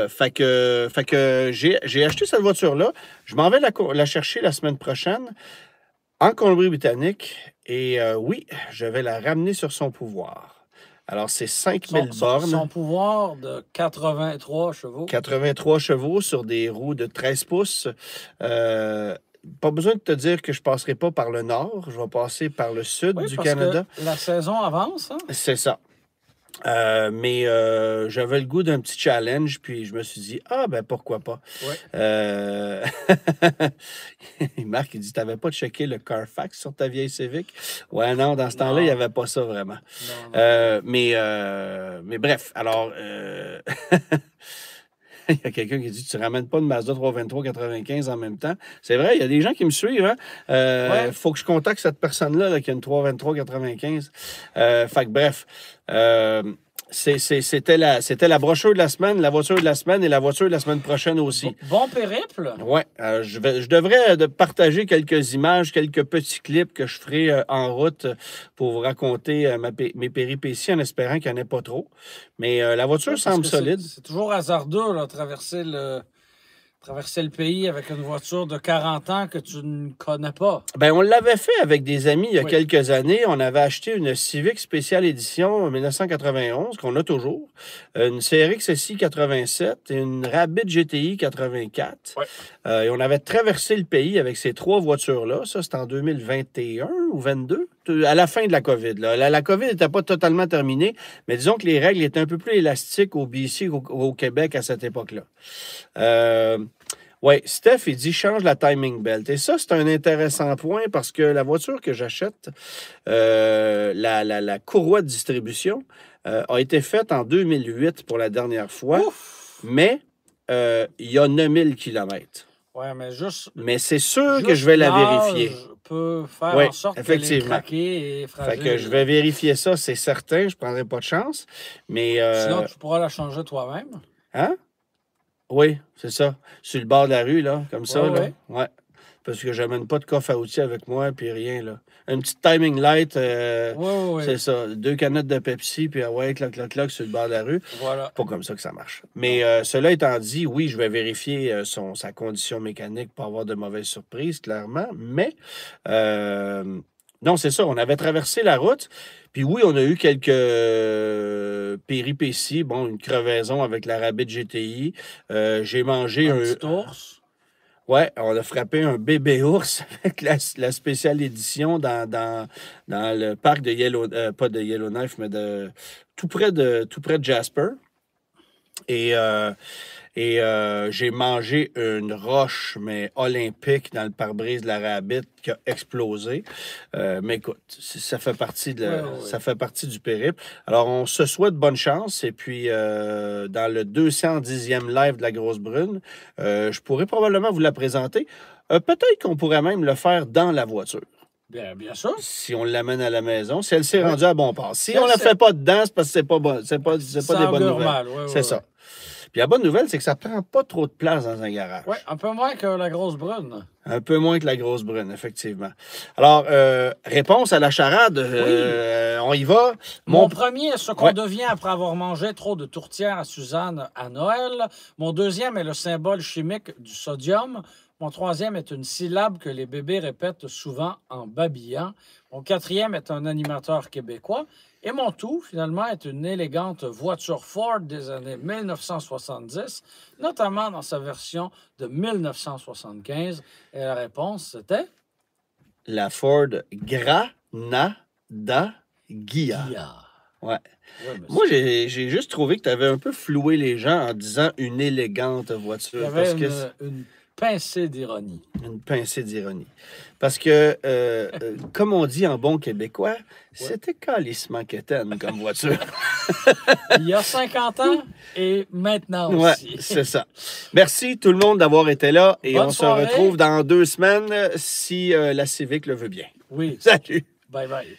[SPEAKER 1] Fait que j'ai acheté cette voiture-là. Je m'en vais la chercher la semaine prochaine en Colombie-Britannique. Et oui, je vais la ramener sur son pouvoir. Alors, c'est 5000 bornes.
[SPEAKER 2] Son pouvoir de 83 chevaux.
[SPEAKER 1] 83 chevaux sur des roues de 13 pouces. Pas besoin de te dire que je ne passerai pas par le nord. Je vais passer par le sud
[SPEAKER 2] Oui,
[SPEAKER 1] du
[SPEAKER 2] parce
[SPEAKER 1] Canada.
[SPEAKER 2] que la saison avance, hein?
[SPEAKER 1] C'est ça. Mais j'avais le goût d'un petit challenge, puis je me suis dit, ah, ben pourquoi pas.
[SPEAKER 2] Oui.
[SPEAKER 1] Marc, il dit, t'avais pas checké le Carfax sur ta vieille Civic? Ouais, non, dans ce temps-là,
[SPEAKER 2] Non.
[SPEAKER 1] il n'y avait pas ça vraiment.
[SPEAKER 2] Non.
[SPEAKER 1] Mais bref, alors, il y a quelqu'un qui dit, tu ramènes pas une Mazda 323 95 en même temps. C'est vrai, il y a des gens qui me suivent. Hein?
[SPEAKER 2] Ouais.
[SPEAKER 1] Faut que je contacte cette personne-là là, qui a une 323 95. Fait que bref, C'était la brochure de la semaine, la voiture de la semaine et la voiture de la semaine prochaine aussi.
[SPEAKER 2] Bon périple.
[SPEAKER 1] Oui, je devrais partager quelques images, quelques petits clips que je ferai en route pour vous raconter mes péripéties en espérant qu'il n'y en ait pas trop. Mais la voiture semble solide.
[SPEAKER 2] C'est toujours hasardeux, là, traverser le pays avec une voiture de 40 ans que tu ne connais pas.
[SPEAKER 1] Bien, on l'avait fait avec des amis il y a
[SPEAKER 2] Oui.
[SPEAKER 1] quelques années. On avait acheté une Civic Spéciale Édition 1991, qu'on a toujours, une CRX SI 87 et une Rabbit GTI 84.
[SPEAKER 2] Oui.
[SPEAKER 1] Et on avait traversé le pays avec ces trois voitures-là. Ça, c'était en 2021 ou 2022, à la fin de la COVID. Là. La COVID n'était pas totalement terminée, mais disons que les règles étaient un peu plus élastiques au BC qu'au Québec à cette époque-là. Oui, Steph, il dit change la timing belt. Et ça, c'est un intéressant point parce que la voiture que j'achète, la courroie de distribution, a été faite en 2008 pour la dernière fois,
[SPEAKER 2] Ouf!
[SPEAKER 1] mais il y a 9000 km.
[SPEAKER 2] Oui,
[SPEAKER 1] Mais c'est sûr que je vais la vérifier.
[SPEAKER 2] Peut faire
[SPEAKER 1] Oui,
[SPEAKER 2] en sorte
[SPEAKER 1] effectivement.
[SPEAKER 2] qu'elle est craquée et fragile.
[SPEAKER 1] Fait que je vais vérifier ça, c'est certain. Je ne prendrai pas de chance. Mais,
[SPEAKER 2] Sinon, tu pourras la changer toi-même.
[SPEAKER 1] Hein? Oui, c'est ça. Sur le bord de la rue, là, comme ça.
[SPEAKER 2] Ouais,
[SPEAKER 1] Là. Ouais. Parce que je n'amène pas de coffre à outils avec moi, puis rien, là. Une petite timing light, c'est ça. 2 canettes de Pepsi, puis ouais, cloc, cloc, cloc sur le bord de la rue.
[SPEAKER 2] Voilà.
[SPEAKER 1] Pas comme ça que ça marche. Mais cela étant dit, oui, je vais vérifier sa condition mécanique pour avoir de mauvaises surprises, clairement. Mais, non, c'est ça. On avait traversé la route. Puis oui, on a eu quelques péripéties. Bon, une crevaison avec la Rabbit GTI. J'ai mangé
[SPEAKER 2] Un petit ours.
[SPEAKER 1] Ouais, on a frappé un bébé ours avec la spéciale édition dans le parc de pas de Yellowknife, mais tout près de Jasper. Et j'ai mangé une roche, mais olympique, dans le pare-brise de la Rabbit qui a explosé. Mais écoute, ça fait partie ça fait partie du périple. Alors, on se souhaite bonne chance. Et puis, dans le 210e live de la Grosse Brune, je pourrais probablement vous la présenter. Peut-être qu'on pourrait même le faire dans la voiture.
[SPEAKER 2] Bien sûr.
[SPEAKER 1] Si on l'amène à la maison, si elle s'est rendue à bon port. Si on ne la
[SPEAKER 2] c'est-
[SPEAKER 1] fait pas dedans, c'est parce que c'est pas des bonnes nouvelles.
[SPEAKER 2] Mal.
[SPEAKER 1] C'est ça. Puis la bonne nouvelle, c'est que ça ne prend pas trop de place dans un garage.
[SPEAKER 2] Oui, un peu moins que la Grosse Brune.
[SPEAKER 1] Un peu moins que la Grosse Brune, effectivement. Alors, réponse à la charade, on y va.
[SPEAKER 2] Mon premier est ce qu'on
[SPEAKER 1] Ouais.
[SPEAKER 2] devient après avoir mangé trop de tourtière à Suzanne à Noël. Mon deuxième est le symbole chimique du sodium. Mon troisième est une syllabe que les bébés répètent souvent en babillant. Mon quatrième est un animateur québécois. Et mon tout, finalement, est une élégante voiture Ford des années 1970, notamment dans sa version de 1975. Et la réponse, c'était...
[SPEAKER 1] La Ford Granada Ghia. Ouais. Moi, j'ai juste trouvé que tu avais un peu floué les gens en disant une élégante voiture.
[SPEAKER 2] Il y avait une pincée d'ironie.
[SPEAKER 1] Une pincée d'ironie. Parce que, comme on dit en bon québécois, c'était calissement quétaine comme voiture.
[SPEAKER 2] Il y a 50 ans et maintenant aussi.
[SPEAKER 1] Ouais, c'est ça. Merci tout le monde d'avoir été là et
[SPEAKER 2] Bonne
[SPEAKER 1] on
[SPEAKER 2] soirée.
[SPEAKER 1] se retrouve dans 2 semaines si la Civic le veut bien.
[SPEAKER 2] Oui.
[SPEAKER 1] Salut!
[SPEAKER 2] Bye bye.